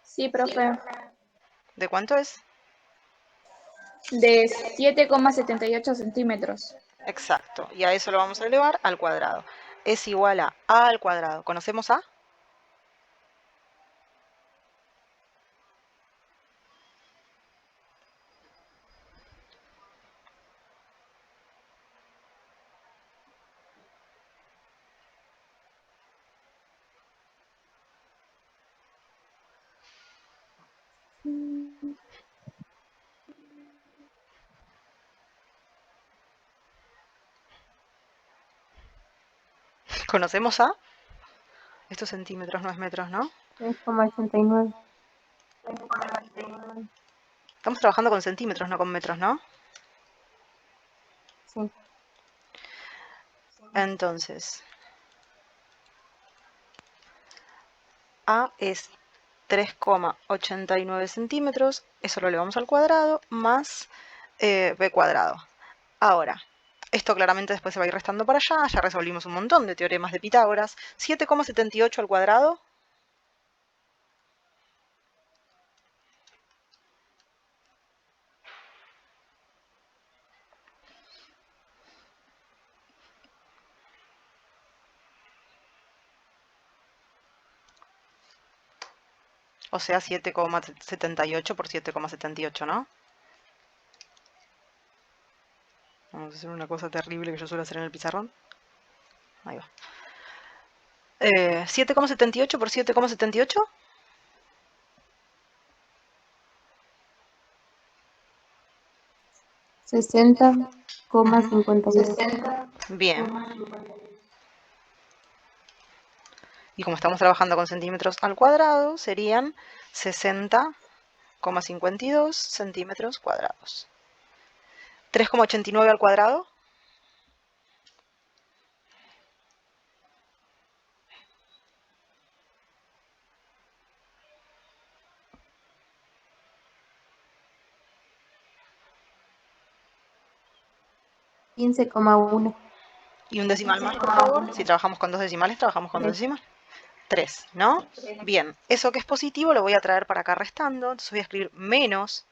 Sí, profe. ¿De cuánto es? De 7,78 centímetros. Exacto. Y a eso lo vamos a elevar al cuadrado. Es igual a al cuadrado. ¿Conocemos a? ¿Conocemos a? Estos centímetros no es metros, ¿no? 3,89. Estamos trabajando con centímetros, no con metros, ¿no? Sí. Entonces, A es 3,89 centímetros, eso lo elevamos al cuadrado, más b cuadrado. Ahora, esto claramente después se va a ir restando para allá, ya resolvimos un montón de teoremas de Pitágoras. 7,78 al cuadrado. O sea, 7,78 por 7,78, ¿no? Vamos a hacer una cosa terrible que yo suelo hacer en el pizarrón. Ahí va. 7,78 por 7,78. 60,58. Bien. Y como estamos trabajando con centímetros al cuadrado, serían 60,58 6,52 centímetros cuadrados. 3,89 al cuadrado. $15,1. Y un decimal más, por favor. Si trabajamos con dos decimales, trabajamos con dos Tres. decimales. 3, ¿no? Bien, eso que es positivo lo voy a traer para acá restando. Entonces voy a escribir menos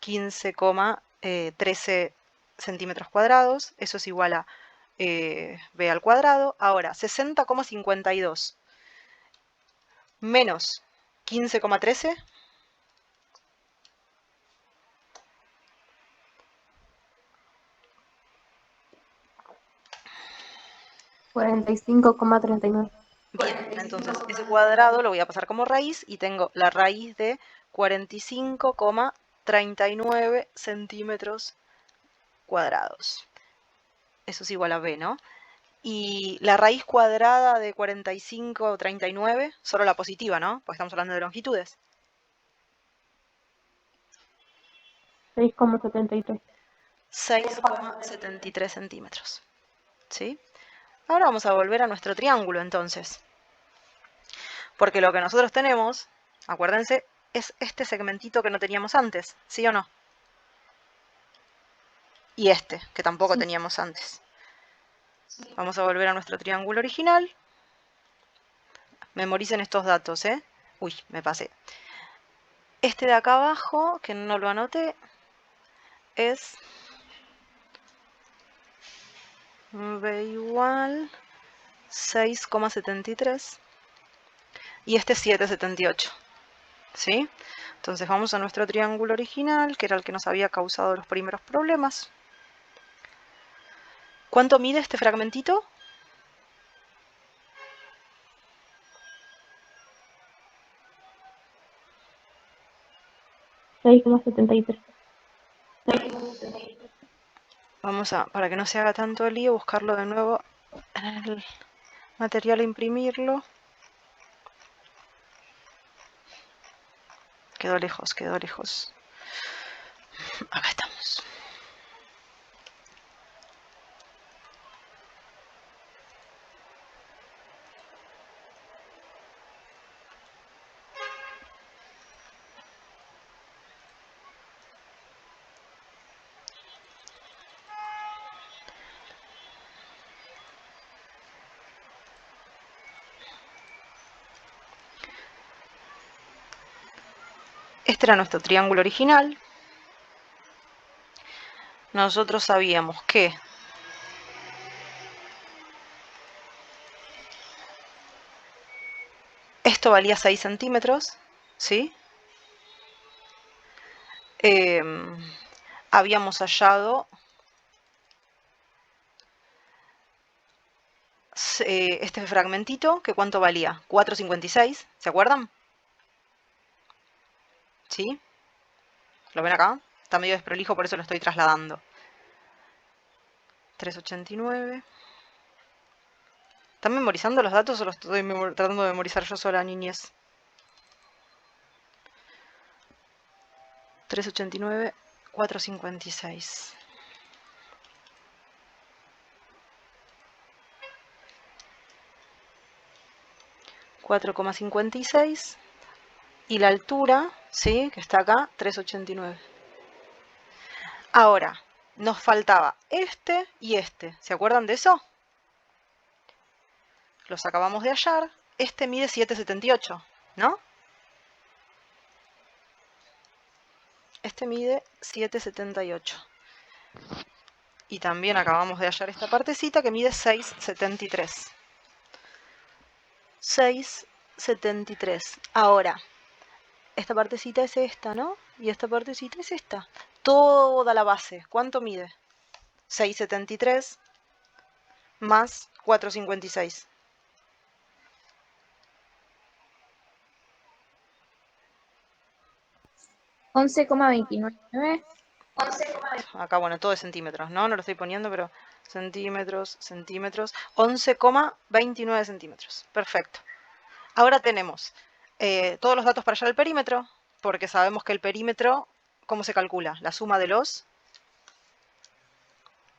15,13 centímetros cuadrados. Eso es igual a b al cuadrado. Ahora, 60,52 menos 15,13. $45,39. Bien, entonces ese cuadrado lo voy a pasar como raíz y tengo la raíz de 45,39 centímetros cuadrados. Eso es igual a b, ¿no? Y la raíz cuadrada de 45,39, solo la positiva, ¿no? Porque estamos hablando de longitudes. 6,73. 6,73 centímetros. ¿Sí? Ahora vamos a volver a nuestro triángulo, entonces. Porque lo que nosotros tenemos, acuérdense, es este segmentito que no teníamos antes, ¿sí o no? Y este, que tampoco Sí. teníamos antes. Vamos a volver a nuestro triángulo original. Memoricen estos datos, ¿eh? Uy, me pasé. Este de acá abajo, que no lo anoté, es b igual 6,73 y este es 7,78. ¿Sí? Entonces vamos a nuestro triángulo original, que era el que nos había causado los primeros problemas. ¿Cuánto mide este fragmentito? 6,73. Vamos a, para que no se haga tanto lío, buscarlo de nuevo en el material e imprimirlo. Quedó lejos, quedó lejos. Acá estamos. Este era nuestro triángulo original. Nosotros sabíamos que esto valía 6 centímetros, ¿sí? Habíamos hallado este fragmentito, que ¿cuánto valía? 4,56, ¿se acuerdan? ¿Sí? ¿Lo ven acá? Está medio desprolijo, por eso lo estoy trasladando. 3,89. ¿Están memorizando los datos o los estoy tratando de memorizar yo sola, niñez? 3,89, 4,56. $4,56 y la altura, ¿sí? Que está acá, 3,89. Ahora, nos faltaba este y este. ¿Se acuerdan de eso? Los acabamos de hallar. Este mide 7,78, ¿no? Este mide 7,78. Y también acabamos de hallar esta partecita que mide 6,73. 6,73. Ahora, esta partecita es esta, ¿no? Y esta partecita es esta. Toda la base, ¿cuánto mide? 6,73 más 4,56. $11,29. Acá, bueno, todo es centímetros, ¿no? No lo estoy poniendo, pero centímetros, centímetros. 11,29 centímetros. Perfecto. Ahora tenemos todos los datos para hallar el perímetro. porque sabemos que el perímetro, ¿cómo se calcula? La suma de los...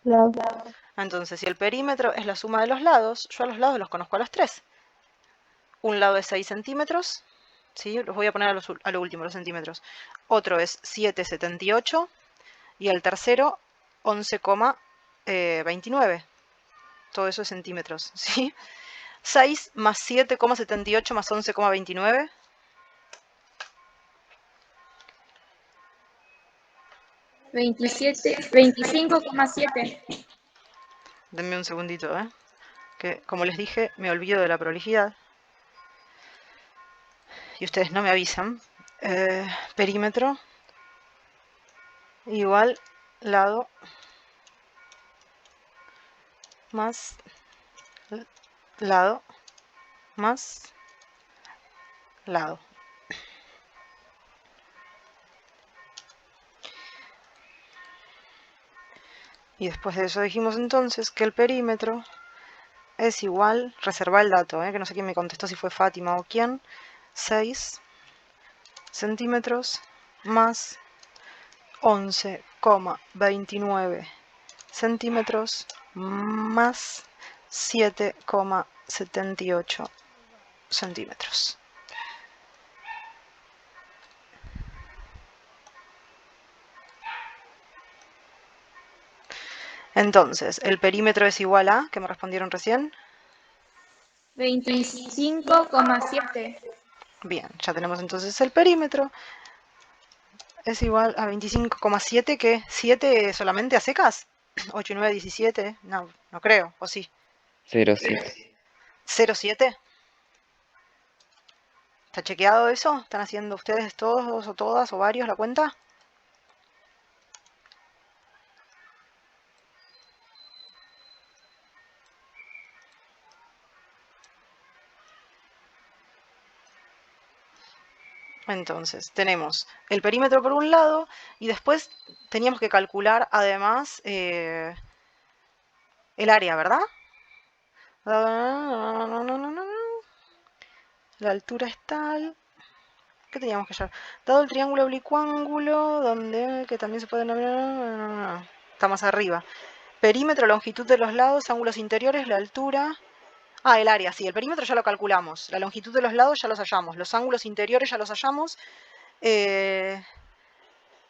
Lados. Entonces, si el perímetro es la suma de los lados, yo a los lados los conozco a los tres. Un lado es 6 centímetros, ¿sí? Los voy a poner a lo último, los centímetros. Otro es 7,78 y el tercero 11,29. Todo eso es centímetros, ¿sí? 6 más 7,78 más 11,29. ¿27? 25,7. Denme un segundito, que como les dije, me olvido de la prolijidad. Y ustedes no me avisan. Perímetro igual lado más lado más lado. Y después de eso dijimos entonces que el perímetro es igual, reserva el dato, que no sé quién me contestó, si fue Fátima o quién, 6 centímetros más 11,29 centímetros más 7,78 centímetros. Entonces, el perímetro es igual a, ¿qué me respondieron recién? 25,7. Bien, ya tenemos entonces el perímetro. Es igual a 25,7, ¿qué? ¿7 solamente a secas? 8 y 9, 17. No, no creo, ¿o sí? 0,7. 0,7. ¿Está chequeado eso? ¿Están haciendo ustedes todos o todas o varios la cuenta? Entonces, tenemos el perímetro por un lado y después teníamos que calcular además el área, ¿verdad? La altura es tal. ¿Qué teníamos que hallar? Dado el triángulo oblicuo donde que también se puede denominar... Está más arriba. Perímetro, longitud de los lados, ángulos interiores, la altura... Ah, el área, sí, el perímetro ya lo calculamos. La longitud de los lados ya los hallamos. Los ángulos interiores ya los hallamos.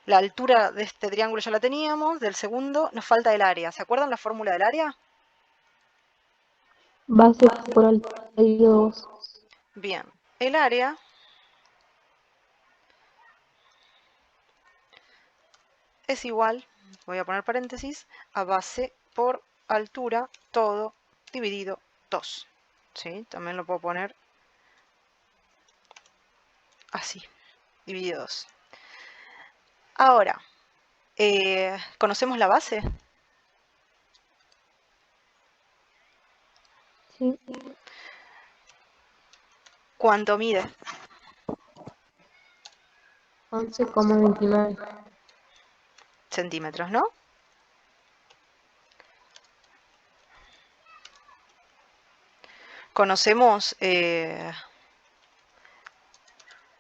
La altura de este triángulo ya la teníamos. Del segundo nos falta el área. ¿Se acuerdan la fórmula del área? Base por altura dividido 2. Bien, el área es igual, voy a poner paréntesis, a base por altura todo dividido 2. ¿Sí? También lo puedo poner así, dividido 2. Ahora, ¿conocemos la base? Sí. ¿Cuánto mide? 11,29. Centímetros, ¿no? ¿Conocemos la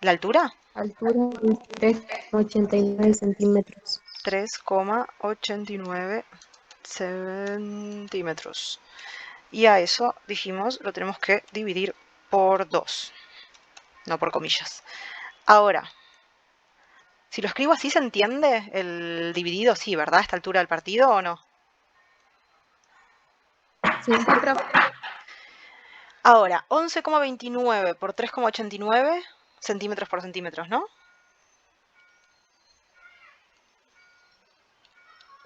altura? Altura 3,89 centímetros. 3,89 centímetros. Y a eso, dijimos, lo tenemos que dividir por 2, no por comillas. Ahora, si lo escribo así, ¿se entiende el dividido? Sí, ¿verdad? A esta altura del partido, ¿o no? Sí. Sí, profe. Ahora, 11,29 por 3,89 centímetros por centímetros, ¿no?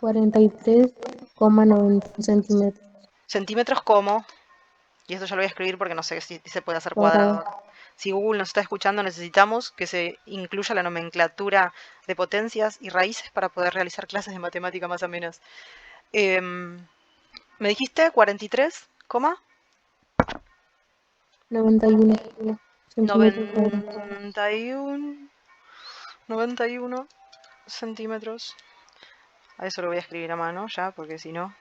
43,90 centímetros. Centímetros como, y esto ya lo voy a escribir porque no sé si se puede hacer cuadrado. Si Google nos está escuchando, necesitamos que se incluya la nomenclatura de potencias y raíces para poder realizar clases de matemática más amenas. ¿Me dijiste 43, 91 centímetros cuadrados. 91 centímetros. A eso lo voy a escribir a mano ya, porque si no,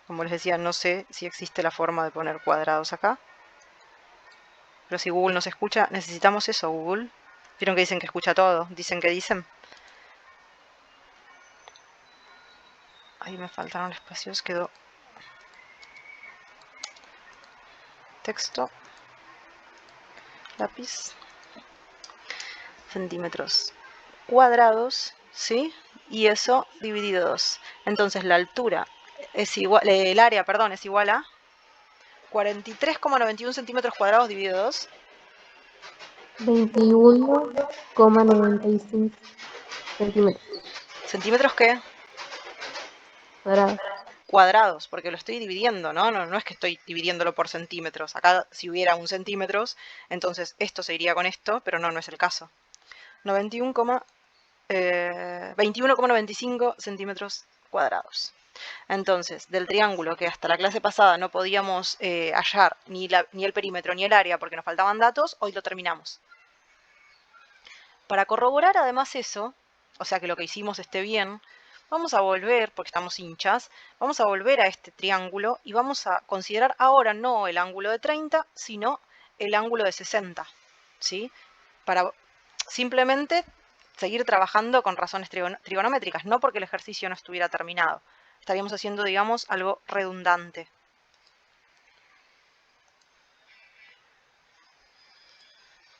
como les decía, no sé si existe la forma de poner cuadrados acá. Pero si Google nos escucha, necesitamos eso, Google. Vieron que dicen que escucha todo. Dicen que dicen. Ahí me faltaron espacios. Quedó texto. Lápiz. Centímetros cuadrados, ¿sí? Y eso dividido 2. Entonces la altura es igual, el área, perdón, es igual a 43,91 centímetros cuadrados dividido 2. 21,95 centímetros ¿Centímetros qué? cuadrados. Cuadrados, porque lo estoy dividiendo, ¿no? No es que estoy dividiéndolo por centímetros. Acá, si hubiera un centímetros, entonces esto se iría con esto, pero no es el caso. 21,95 centímetros cuadrados. Entonces, del triángulo que hasta la clase pasada no podíamos hallar ni el perímetro ni el área porque nos faltaban datos, hoy lo terminamos. Para corroborar además eso, o sea que lo que hicimos esté bien, vamos a volver, porque estamos hinchas, vamos a volver a este triángulo y vamos a considerar ahora no el ángulo de 30, sino el ángulo de 60, ¿sí? Para simplemente seguir trabajando con razones trigonométricas, no porque el ejercicio no estuviera terminado. Estaríamos haciendo, digamos, algo redundante.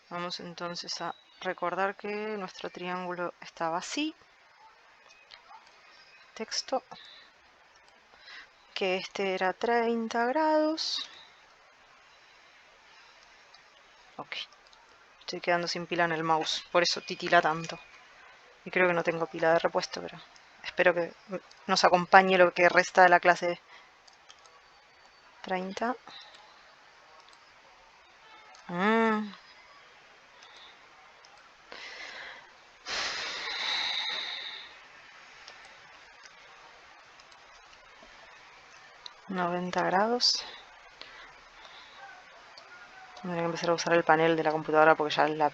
Vamos entonces a recordar que nuestro triángulo estaba así. Texto. Que este era 30 grados. Ok. Estoy quedando sin pila en el mouse, por eso titila tanto. Y creo que no tengo pila de repuesto, pero espero que nos acompañe lo que resta de la clase 30. 90 grados. Tendré que empezar a usar el panel de la computadora porque ya la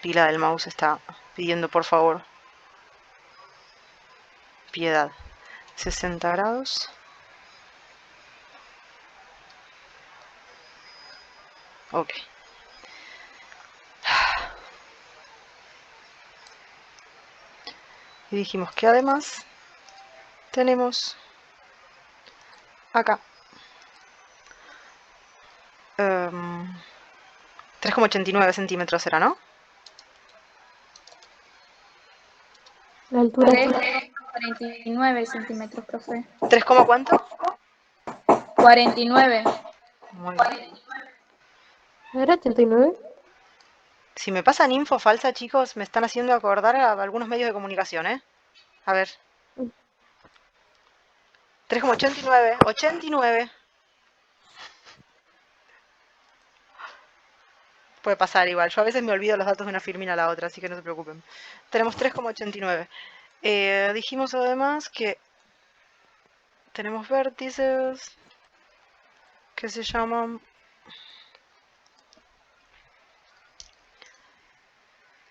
pila del mouse está pidiendo por favor piedad. 60 grados. Ok. Y dijimos que además tenemos acá 3,89 centímetros era, ¿no? La altura es 49 centímetros, profe. ¿3, cuánto? 49. Muy bien. ¿no era 89? Si me pasan info falsa, chicos, me están haciendo acordar a algunos medios de comunicación, ¿eh? A ver. 3,89. 89. Puede pasar igual. Yo a veces me olvido los datos de una firmina a la otra, así que no se preocupen. Tenemos 3,89. Dijimos además que tenemos vértices que se llaman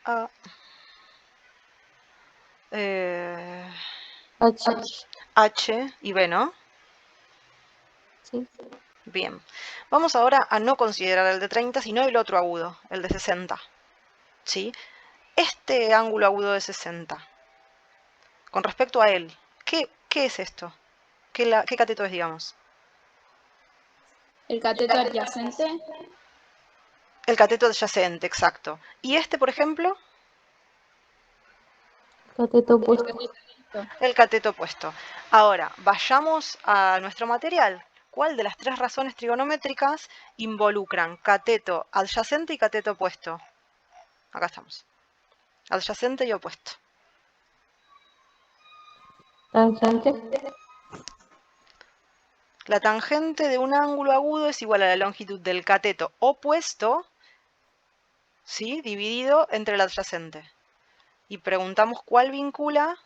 A, H. H y B, ¿no? Sí. Bien. Vamos ahora a no considerar el de 30, sino el otro agudo, el de 60. ¿Sí? Este ángulo agudo de 60, con respecto a él, ¿qué es esto? ¿Qué cateto es, digamos? El cateto adyacente. El cateto adyacente, exacto. ¿Y este, por ejemplo? Cateto opuesto. El cateto opuesto. Ahora, vayamos a nuestro material. ¿Cuál de las tres razones trigonométricas involucran cateto adyacente y cateto opuesto? Acá estamos. Adyacente y opuesto. Tangente. La tangente de un ángulo agudo es igual a la longitud del cateto opuesto, ¿sí?, dividido entre el adyacente. Y preguntamos cuál vincula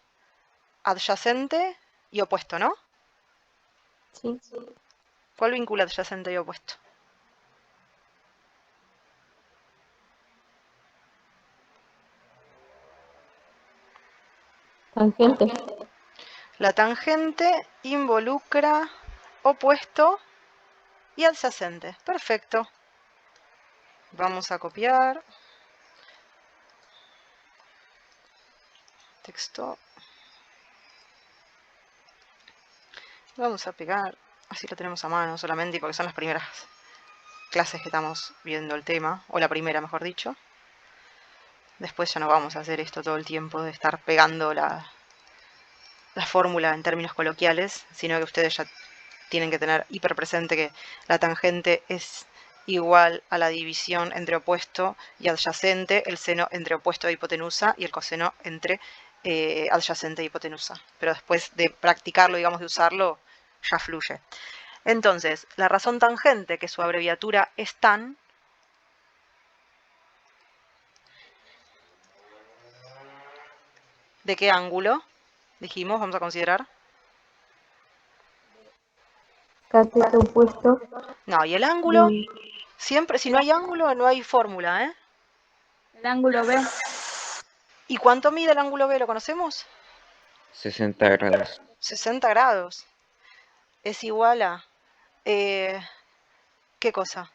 adyacente y opuesto, ¿no? Sí. ¿Cuál vincula adyacente y opuesto? Tangente. La tangente involucra opuesto y adyacente. Perfecto. Vamos a copiar. texto. Vamos a pegar, así lo tenemos a mano solamente, porque son las primeras clases que estamos viendo el tema, o la primera mejor dicho. Después ya no vamos a hacer esto todo el tiempo de estar pegando la fórmula en términos coloquiales, sino que ustedes ya tienen que tener hiper presente que la tangente es igual a la división entre opuesto y adyacente, el seno entre opuesto e hipotenusa y el coseno entre adyacente e hipotenusa. Pero después de practicarlo, digamos, de usarlo, ya fluye. Entonces, la razón tangente, que su abreviatura es tan, ¿de qué ángulo? Dijimos, vamos a considerar. Cateto opuesto. No, y el ángulo, Y siempre, si no hay ángulo, no hay fórmula, ¿eh? El ángulo B. ¿Y cuánto mide el ángulo B? ¿Lo conocemos? 60 grados. 60 grados. Es igual a... ¿qué cosa?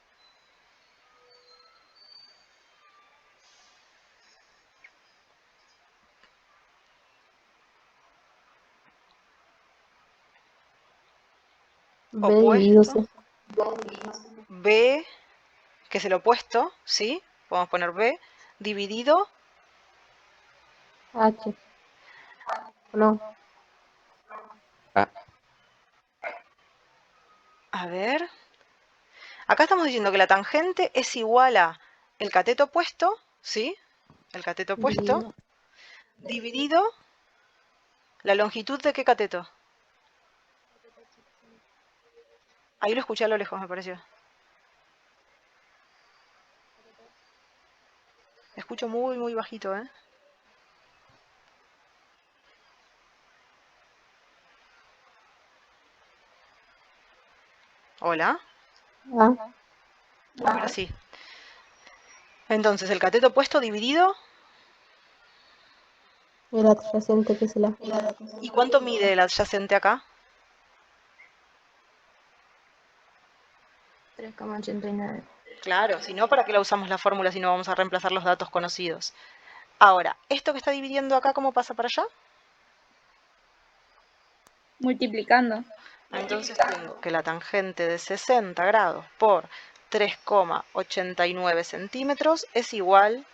B dividido C. Opuesto. B, que es el opuesto, ¿sí? Podemos poner B, dividido... H. No. A. A ver... Acá estamos diciendo que la tangente es igual a el cateto opuesto, ¿sí? El cateto opuesto, dividido la longitud de qué cateto. Ahí lo escuché a lo lejos, me pareció. Escucho muy, muy bajito, ¿eh? Hola. A. Ahora sí. Entonces, el cateto opuesto dividido... El adyacente que es el A. ¿Y cuánto mide el adyacente acá? 3,89. Claro, si no, ¿para qué la usamos la fórmula si no vamos a reemplazar los datos conocidos? Ahora, ¿esto que está dividiendo acá, cómo pasa para allá? Multiplicando. Entonces tengo que la tangente de 60 grados por 3,89 centímetros es igual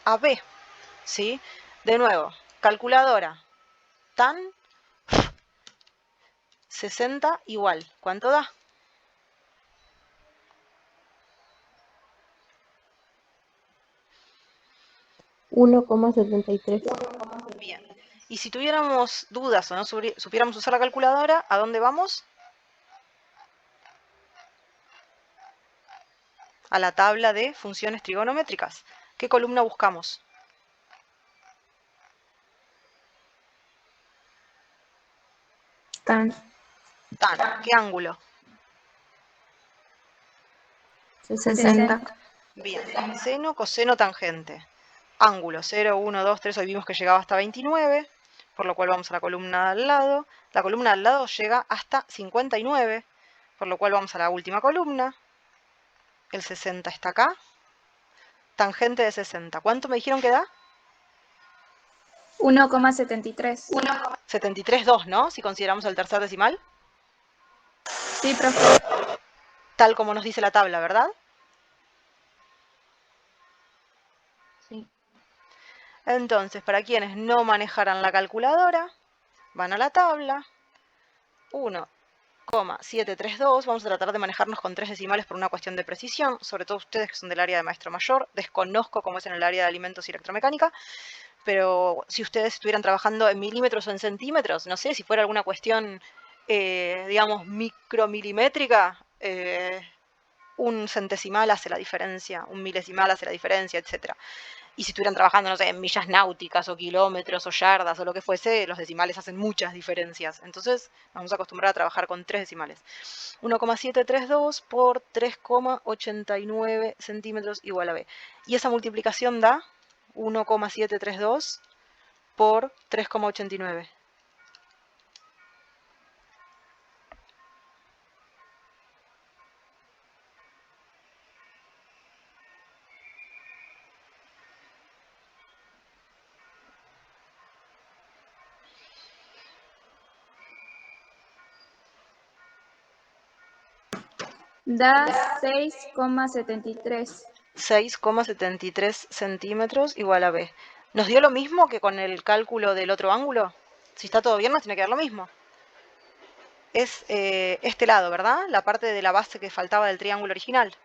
a B, ¿sí? De nuevo, calculadora, tan 60 igual, ¿cuánto da? $1,73. Bien. Y si tuviéramos dudas o no supiéramos usar la calculadora, ¿a dónde vamos? A la tabla de funciones trigonométricas. ¿Qué columna buscamos? Tan Tan. ¿Qué ángulo? 60. Bien. Seno, coseno, tangente. Ángulo 0, 1, 2, 3. Hoy vimos que llegaba hasta 29, por lo cual vamos a la columna de al lado. La columna de al lado llega hasta 59, por lo cual vamos a la última columna. El 60 está acá. Tangente de 60. ¿Cuánto me dijeron que da? 1,73. 73,2, ¿no? Si consideramos el tercer decimal. Sí, profe. Tal como nos dice la tabla, ¿verdad? Sí. Entonces, para quienes no manejaran la calculadora, van a la tabla. 1,732. Vamos a tratar de manejarnos con 3 decimales por una cuestión de precisión, sobre todo ustedes que son del área de maestro mayor. Desconozco cómo es en el área de alimentos y electromecánica, pero si ustedes estuvieran trabajando en milímetros o en centímetros, no sé, si fuera alguna cuestión, digamos, micromilimétrica, un centesimal hace la diferencia, un milesimal hace la diferencia, etc. Y si estuvieran trabajando, no sé, en millas náuticas o kilómetros o yardas o lo que fuese, los decimales hacen muchas diferencias. Entonces, vamos a acostumbrar a trabajar con 3 decimales. 1,732 por 3,89 centímetros igual a B. Y esa multiplicación da 1,732 por 3,89. Da 6,73. 6,73 centímetros igual a B. ¿Nos dio lo mismo que con el cálculo del otro ángulo? Si está todo bien, nos tiene que dar lo mismo. Es este lado, ¿verdad? La parte de la base que faltaba del triángulo original.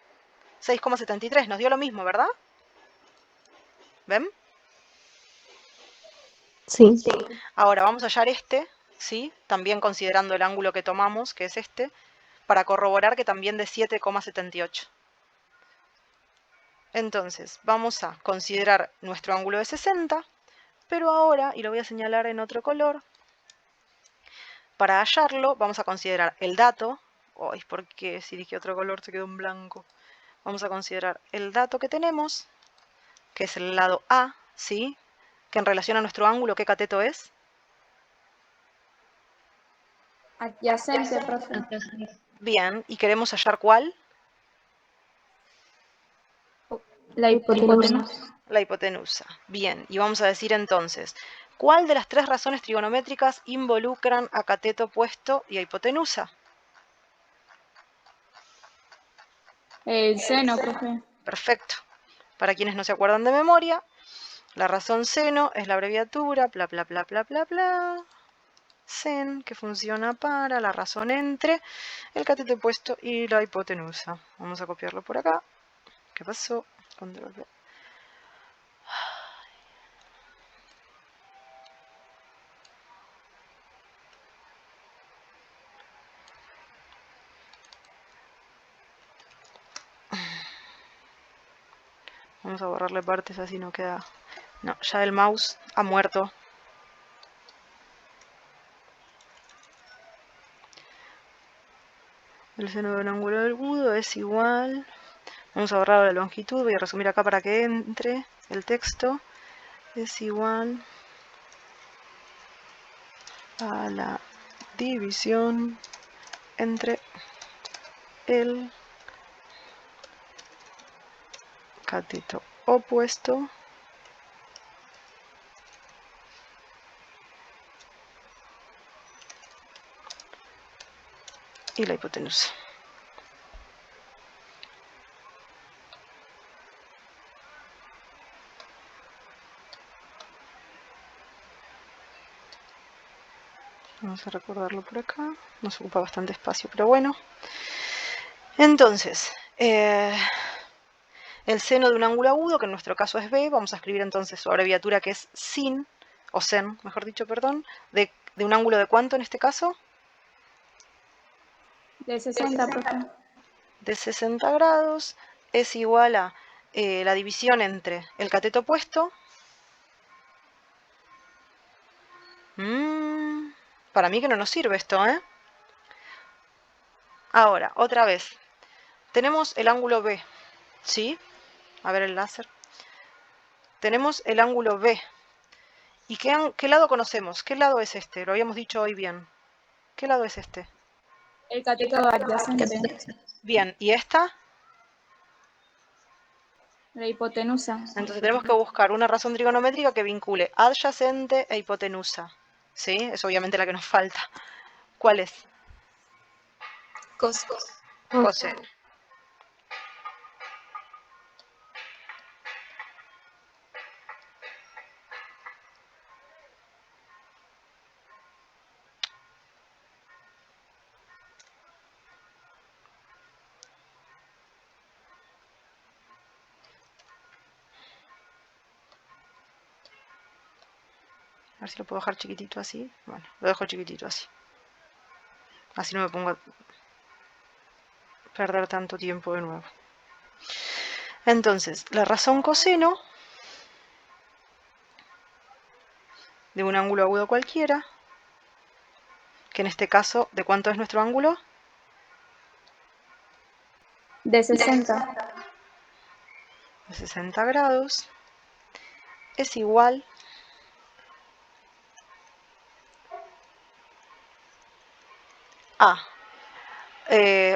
6,73, nos dio lo mismo, ¿verdad? ¿Ven? Sí. Ahora vamos a hallar este, ¿sí? También considerando el ángulo que tomamos, que es este, para corroborar que también de 7,78. Entonces, vamos a considerar nuestro ángulo de 60, pero ahora, y lo voy a señalar en otro color, para hallarlo vamos a considerar el dato. Ay, ¿por qué si dije otro color se quedó en blanco? Vamos a considerar el dato que tenemos, que es el lado A, ¿sí? Que en relación a nuestro ángulo, ¿qué cateto es? Adyacente, profe. Bien, ¿y queremos hallar cuál? La hipotenusa. La hipotenusa. Bien, y vamos a decir entonces, ¿cuál de las tres razones trigonométricas involucran a cateto opuesto y a hipotenusa? El seno, profe. Perfecto. Para quienes no se acuerdan de memoria, la razón seno es la abreviatura, bla, bla, bla, bla, bla, bla. Sen, que funciona para la razón entre el cateto opuesto y la hipotenusa. Vamos a copiarlo por acá. ¿Qué pasó? Control V. Vamos a borrarle partes así no queda... No, ya el mouse ha muerto. El seno de un ángulo agudo es igual... Vamos a borrar la longitud, voy a resumir acá para que entre el texto. Es igual a la división entre el cateto opuesto y la hipotenusa. Vamos a recordarlo por acá. Nos ocupa bastante espacio, pero bueno. Entonces, el seno de un ángulo agudo, que en nuestro caso es B, vamos a escribir entonces su abreviatura que es sin, o sen, mejor dicho, perdón, de un ángulo de ¿cuánto en este caso? De 60, profe. De 60 grados, es igual a la división entre el cateto opuesto. Para mí que no nos sirve esto, ¿eh? Ahora, otra vez. Tenemos el ángulo B, ¿sí? A ver el láser. Tenemos el ángulo B. ¿Y qué lado conocemos? ¿Qué lado es este? Lo habíamos dicho hoy bien. ¿Qué lado es este? El cateto adyacente. Bien, ¿y esta? La hipotenusa. Entonces tenemos que buscar una razón trigonométrica que vincule adyacente e hipotenusa. ¿Sí? Es obviamente la que nos falta. ¿Cuál es? Coseno. A ver si lo puedo dejar chiquitito así. Bueno, lo dejo chiquitito así. Así no me pongo a perder tanto tiempo de nuevo. Entonces, la razón coseno de un ángulo agudo cualquiera, que en este caso, ¿de cuánto es nuestro ángulo? De 60. De 60 grados, es igual a...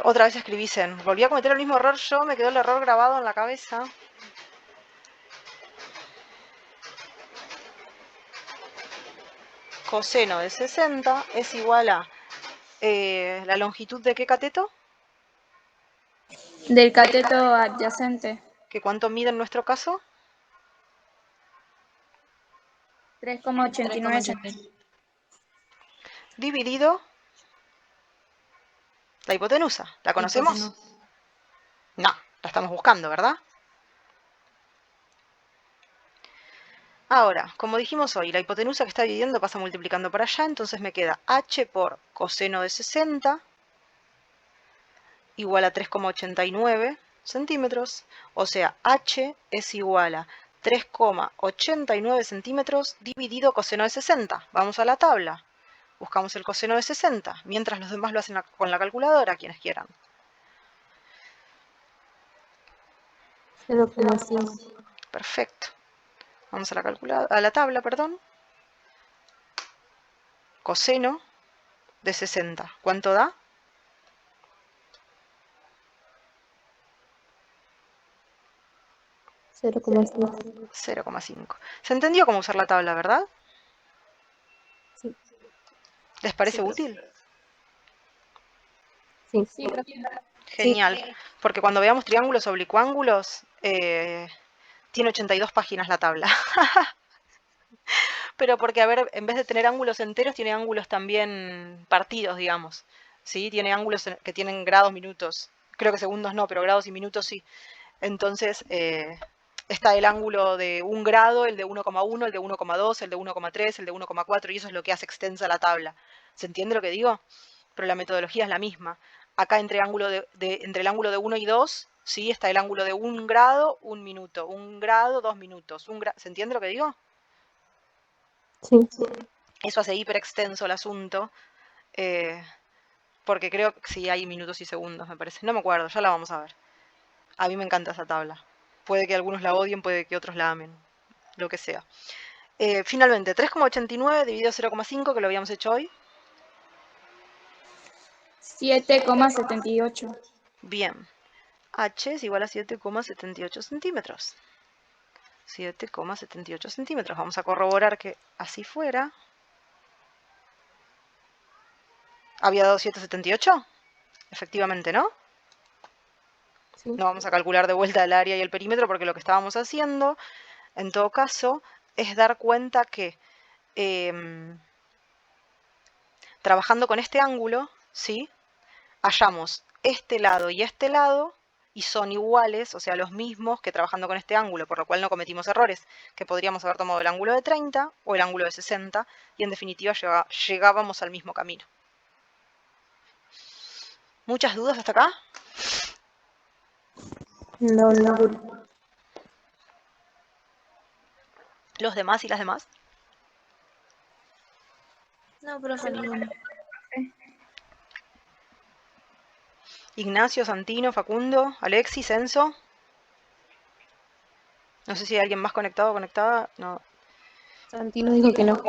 otra vez escribí sen. Volví a cometer el mismo error yo, me quedó el error grabado en la cabeza. Coseno de 60 es igual a la longitud de qué cateto? Del cateto adyacente. ¿Que cuánto mide en nuestro caso? 3,89 centímetros. Dividido la hipotenusa. ¿La conocemos? No, la estamos buscando, ¿verdad? Ahora, como dijimos hoy, la hipotenusa que está dividiendo pasa multiplicando para allá, entonces me queda h por coseno de 60 igual a 3,89 centímetros, o sea, h es igual a 3,89 centímetros dividido coseno de 60. Vamos a la tabla, buscamos el coseno de 60, mientras los demás lo hacen con la calculadora, quienes quieran. 0,5. Perfecto. Vamos a la tabla, perdón. Coseno de 60. ¿Cuánto da? 0,5. 0,5. ¿Se entendió cómo usar la tabla, verdad? Sí. ¿Les parece útil? Sí. Sí, profe. Genial. Porque cuando veamos triángulos oblicuángulos, tiene 82 páginas la tabla. Pero porque, a ver, en vez de tener ángulos enteros, tiene ángulos también partidos, digamos. ¿Sí? Tiene ángulos que tienen grados, minutos. Creo que segundos no, pero grados y minutos sí. Entonces, está el ángulo de 1 grado, el de 1,1, el de 1,2, el de 1,3, el de 1,4, y eso es lo que hace extensa la tabla. ¿Se entiende lo que digo? Pero la metodología es la misma. Acá entre el ángulo de 1 y 2, ¿sí? Está el ángulo de 1 grado, 1 minuto, 1 grado, 2 minutos. ¿Se entiende lo que digo? Sí. Eso hace hiper extenso el asunto, porque creo que sí hay minutos y segundos, me parece. No me acuerdo, ya la vamos a ver. A mí me encanta esa tabla. Puede que algunos la odien, puede que otros la amen, lo que sea. Finalmente, 3,89 dividido 0,5, que lo habíamos hecho hoy. 7,78. Bien, h es igual a 7,78 centímetros. 7,78 centímetros. Vamos a corroborar que así fuera. ¿Había dado 7,78? Efectivamente, ¿no? Sí. No vamos a calcular de vuelta el área y el perímetro porque lo que estábamos haciendo, en todo caso, es dar cuenta que trabajando con este ángulo, ¿sí? Hallamos este lado y son iguales, o sea, los mismos que trabajando con este ángulo, por lo cual no cometimos errores, que podríamos haber tomado el ángulo de 30 o el ángulo de 60 y en definitiva llegábamos al mismo camino. ¿Muchas dudas hasta acá? No, no. ¿Los demás y las demás? No, profe, ninguno. Ignacio, Santino, Facundo, Alexis, Enzo. No sé si hay alguien más conectado o conectada. No. Santino dijo que no.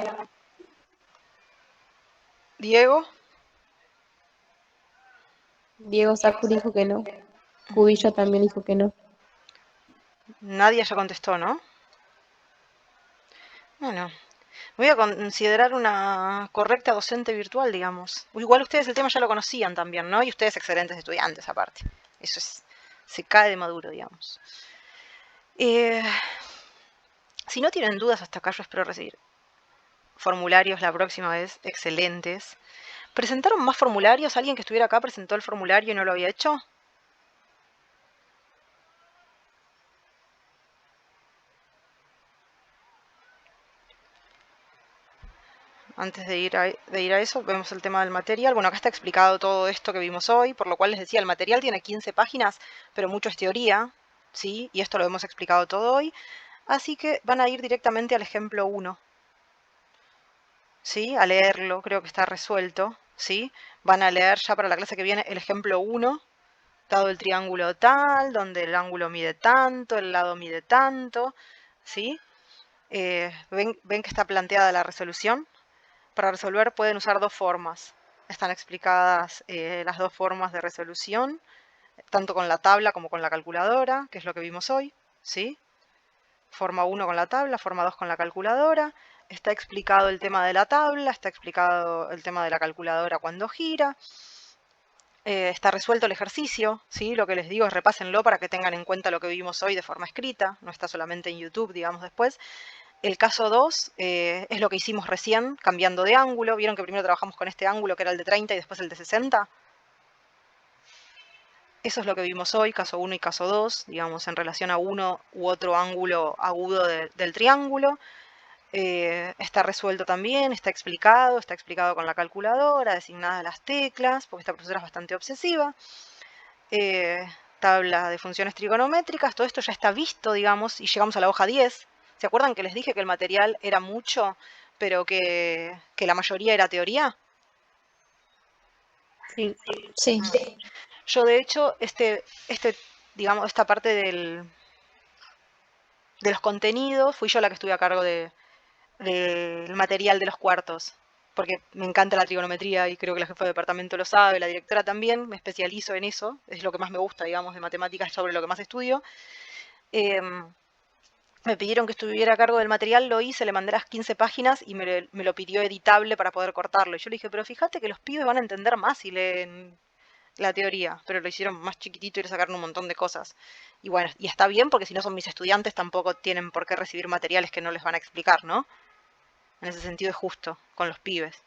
Diego. Diego Sacu dijo que no. Cubilla también dijo que no. Nadie ya contestó, ¿no? Bueno, voy a considerar una correcta docente virtual, digamos. Igual ustedes el tema ya lo conocían también, ¿no? Y ustedes excelentes estudiantes aparte. Eso se cae de maduro, digamos. Si no tienen dudas hasta acá, yo espero recibir formularios la próxima vez excelentes. ¿Presentaron más formularios? ¿Alguien que estuviera acá presentó el formulario y no lo había hecho? Antes de ir a eso, vemos el tema del material. Bueno, acá está explicado todo esto que vimos hoy, por lo cual les decía, el material tiene 15 páginas, pero mucho es teoría, ¿sí? Y esto lo hemos explicado todo hoy. Así que van a ir directamente al ejemplo 1, ¿sí? A leerlo, creo que está resuelto, ¿sí? Van a leer ya para la clase que viene el ejemplo 1, dado el triángulo tal, donde el ángulo mide tanto, el lado mide tanto, ¿sí? ¿Ven que está planteada la resolución? Para resolver pueden usar dos formas. Están explicadas las dos formas de resolución, tanto con la tabla como con la calculadora, que es lo que vimos hoy, ¿sí? Forma 1 con la tabla, forma 2 con la calculadora. Está explicado el tema de la tabla, está explicado el tema de la calculadora cuando gira. Está resuelto el ejercicio, ¿sí? Lo que les digo es repásenlo para que tengan en cuenta lo que vimos hoy de forma escrita, no está solamente en YouTube, digamos después. El caso 2 es lo que hicimos recién, cambiando de ángulo. ¿Vieron que primero trabajamos con este ángulo que era el de 30 y después el de 60? Eso es lo que vimos hoy, caso 1 y caso 2, digamos, en relación a uno u otro ángulo agudo del triángulo. Está resuelto también, está explicado con la calculadora, designadas las teclas, porque esta profesora es bastante obsesiva. Tabla de funciones trigonométricas, todo esto ya está visto, digamos, y llegamos a la hoja 10. ¿Se acuerdan que les dije que el material era mucho, pero que la mayoría era teoría? Sí. Sí. Yo, de hecho, digamos, esta parte de los contenidos, fui yo la que estuve a cargo del material de los cuartos, porque me encanta la trigonometría y creo que la jefa de departamento lo sabe, la directora también, me especializo en eso, es lo que más me gusta, digamos, de matemáticas, sobre lo que más estudio. Me pidieron que estuviera a cargo del material, lo hice, le mandé las 15 páginas y me lo pidió editable para poder cortarlo. Y yo le dije, pero fíjate que los pibes van a entender más si leen la teoría, pero lo hicieron más chiquitito y le sacaron un montón de cosas. Y bueno, y está bien porque si no son mis estudiantes tampoco tienen por qué recibir materiales que no les van a explicar, ¿no? En ese sentido es justo con los pibes.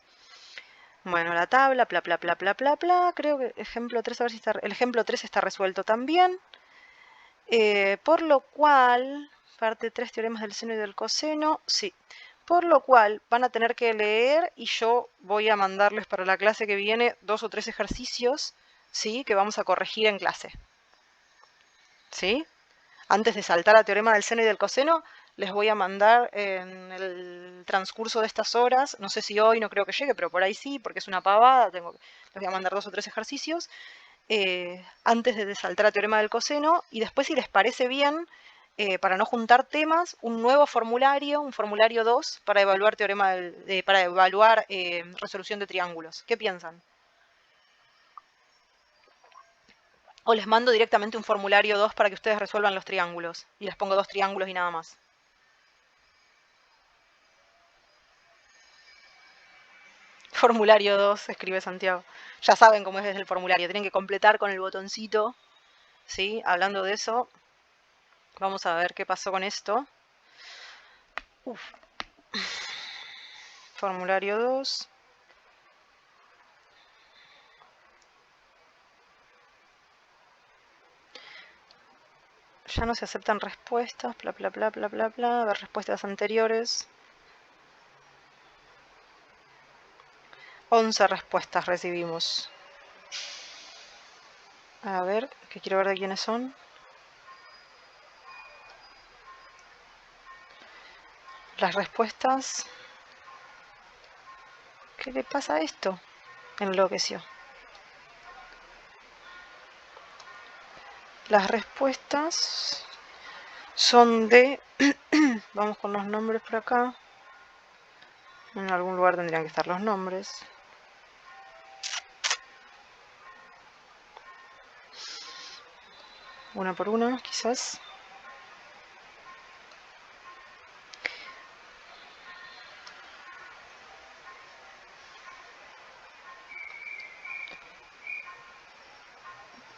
Bueno, la tabla, bla, bla, bla, bla, bla, bla. Creo que ejemplo 3, a ver si está, el ejemplo 3 está resuelto también. Por lo cual, parte 3, teoremas del seno y del coseno, sí. Por lo cual van a tener que leer y yo voy a mandarles para la clase que viene 2 o 3 ejercicios, ¿sí? Que vamos a corregir en clase. ¿Sí? Antes de saltar a teorema del seno y del coseno, les voy a mandar en el transcurso de estas horas, no sé si hoy, no creo que llegue, pero por ahí sí, porque es una pavada, les voy a mandar 2 o 3 ejercicios antes de saltar a teorema del coseno, y después, si les parece bien, para no juntar temas, un nuevo formulario, un formulario 2, para evaluar resolución de triángulos. ¿Qué piensan? O les mando directamente un formulario 2 para que ustedes resuelvan los triángulos. Y les pongo 2 triángulos y nada más. Formulario 2, escribe Santiago. Ya saben cómo es el formulario. Tienen que completar con el botoncito. ¿Sí? Hablando de eso, vamos a ver qué pasó con esto. Formulario 2. Ya no se aceptan respuestas, bla, bla, bla, bla, bla, bla. A ver, respuestas anteriores. 11 respuestas recibimos. A ver, que quiero ver de quiénes son. Las respuestas... ¿Qué le pasa a esto? Enloqueció. Las respuestas son de... Vamos con los nombres por acá. En algún lugar tendrían que estar los nombres. Una por una, quizás.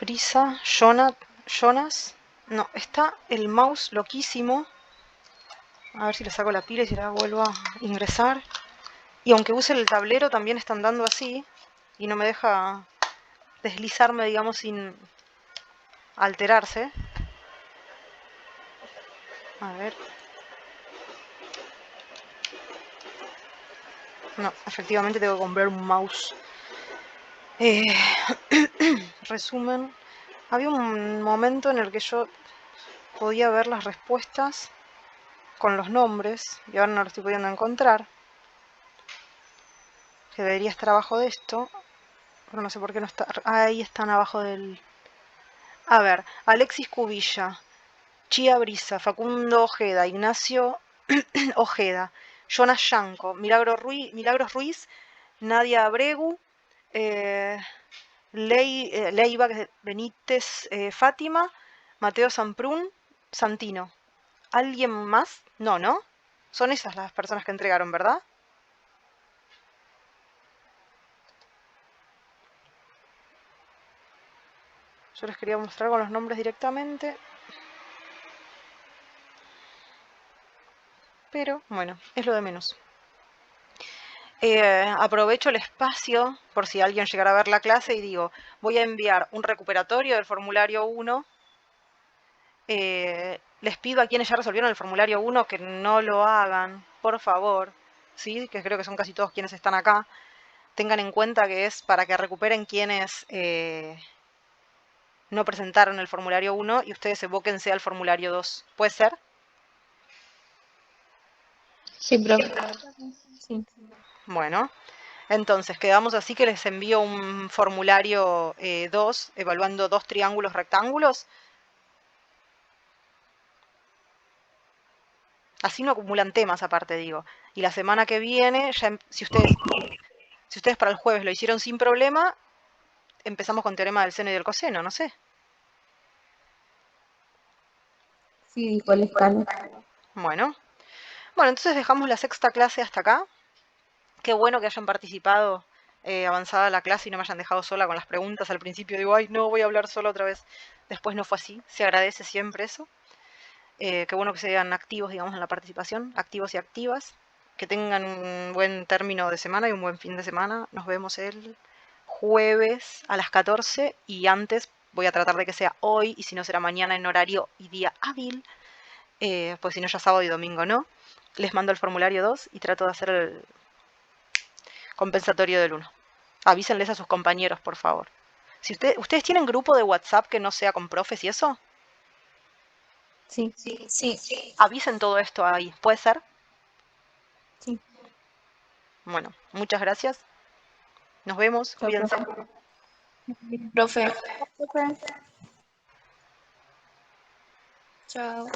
Brisa, Jonas. No, está el mouse loquísimo. A ver si le saco la pila y si la vuelvo a ingresar. Y aunque use el tablero, también está andando así. Y no me deja deslizarme, digamos, sin alterarse. A ver. No, efectivamente tengo que comprar un mouse. Resumen. Había un momento en el que yo podía ver las respuestas con los nombres. Y ahora no lo estoy pudiendo encontrar. Que debería estar abajo de esto. Pero no sé por qué no está. Ahí están abajo del... A ver, Alexis Cubilla, Chía Brisa, Facundo Ojeda, Ignacio Ojeda, Jonas Yanco, Milagros Ruiz, Nadia Abregu, Leiva Benítez Fátima, Mateo Samprún, Santino. ¿Alguien más? No, ¿no? Son esas las personas que entregaron, ¿verdad? Yo les quería mostrar con los nombres directamente. Pero, bueno, es lo de menos. Aprovecho el espacio por si alguien llegara a ver la clase y digo, voy a enviar un recuperatorio del formulario 1. Les pido a quienes ya resolvieron el formulario 1 que no lo hagan, por favor, ¿sí? Que creo que son casi todos quienes están acá. Tengan en cuenta que es para que recuperen quienes no presentaron el formulario 1 y ustedes evóquense al formulario 2. ¿Puede ser? Sí, profe. Sí. Bueno, entonces quedamos así que les envío un formulario 2 evaluando 2 triángulos rectángulos. Así no acumulan temas aparte, digo. Y la semana que viene, ya si ustedes para el jueves lo hicieron sin problema, empezamos con teorema del seno y del coseno, no sé. Sí, dijo el escáner. Bueno, entonces dejamos la sexta clase hasta acá. Qué bueno que hayan participado avanzada la clase y no me hayan dejado sola con las preguntas al principio. Digo, ay, no, voy a hablar sola otra vez. Después no fue así. Se agradece siempre eso. Qué bueno que sean activos, digamos, en la participación. Activos y activas. Que tengan un buen término de semana y un buen fin de semana. Nos vemos el jueves a las 14 y antes voy a tratar de que sea hoy y si no será mañana en horario y día hábil. Pues si no ya sábado y domingo no. Les mando el formulario 2 y trato de hacer el compensatorio del 1. Avísenles a sus compañeros, por favor. Si ¿Ustedes tienen grupo de WhatsApp que no sea con profes y eso? Sí. Sí. Avisen todo esto ahí. ¿Puede ser? Sí. Bueno, muchas gracias. Nos vemos. Chao, Cuídense. Profe. Profe. Chao.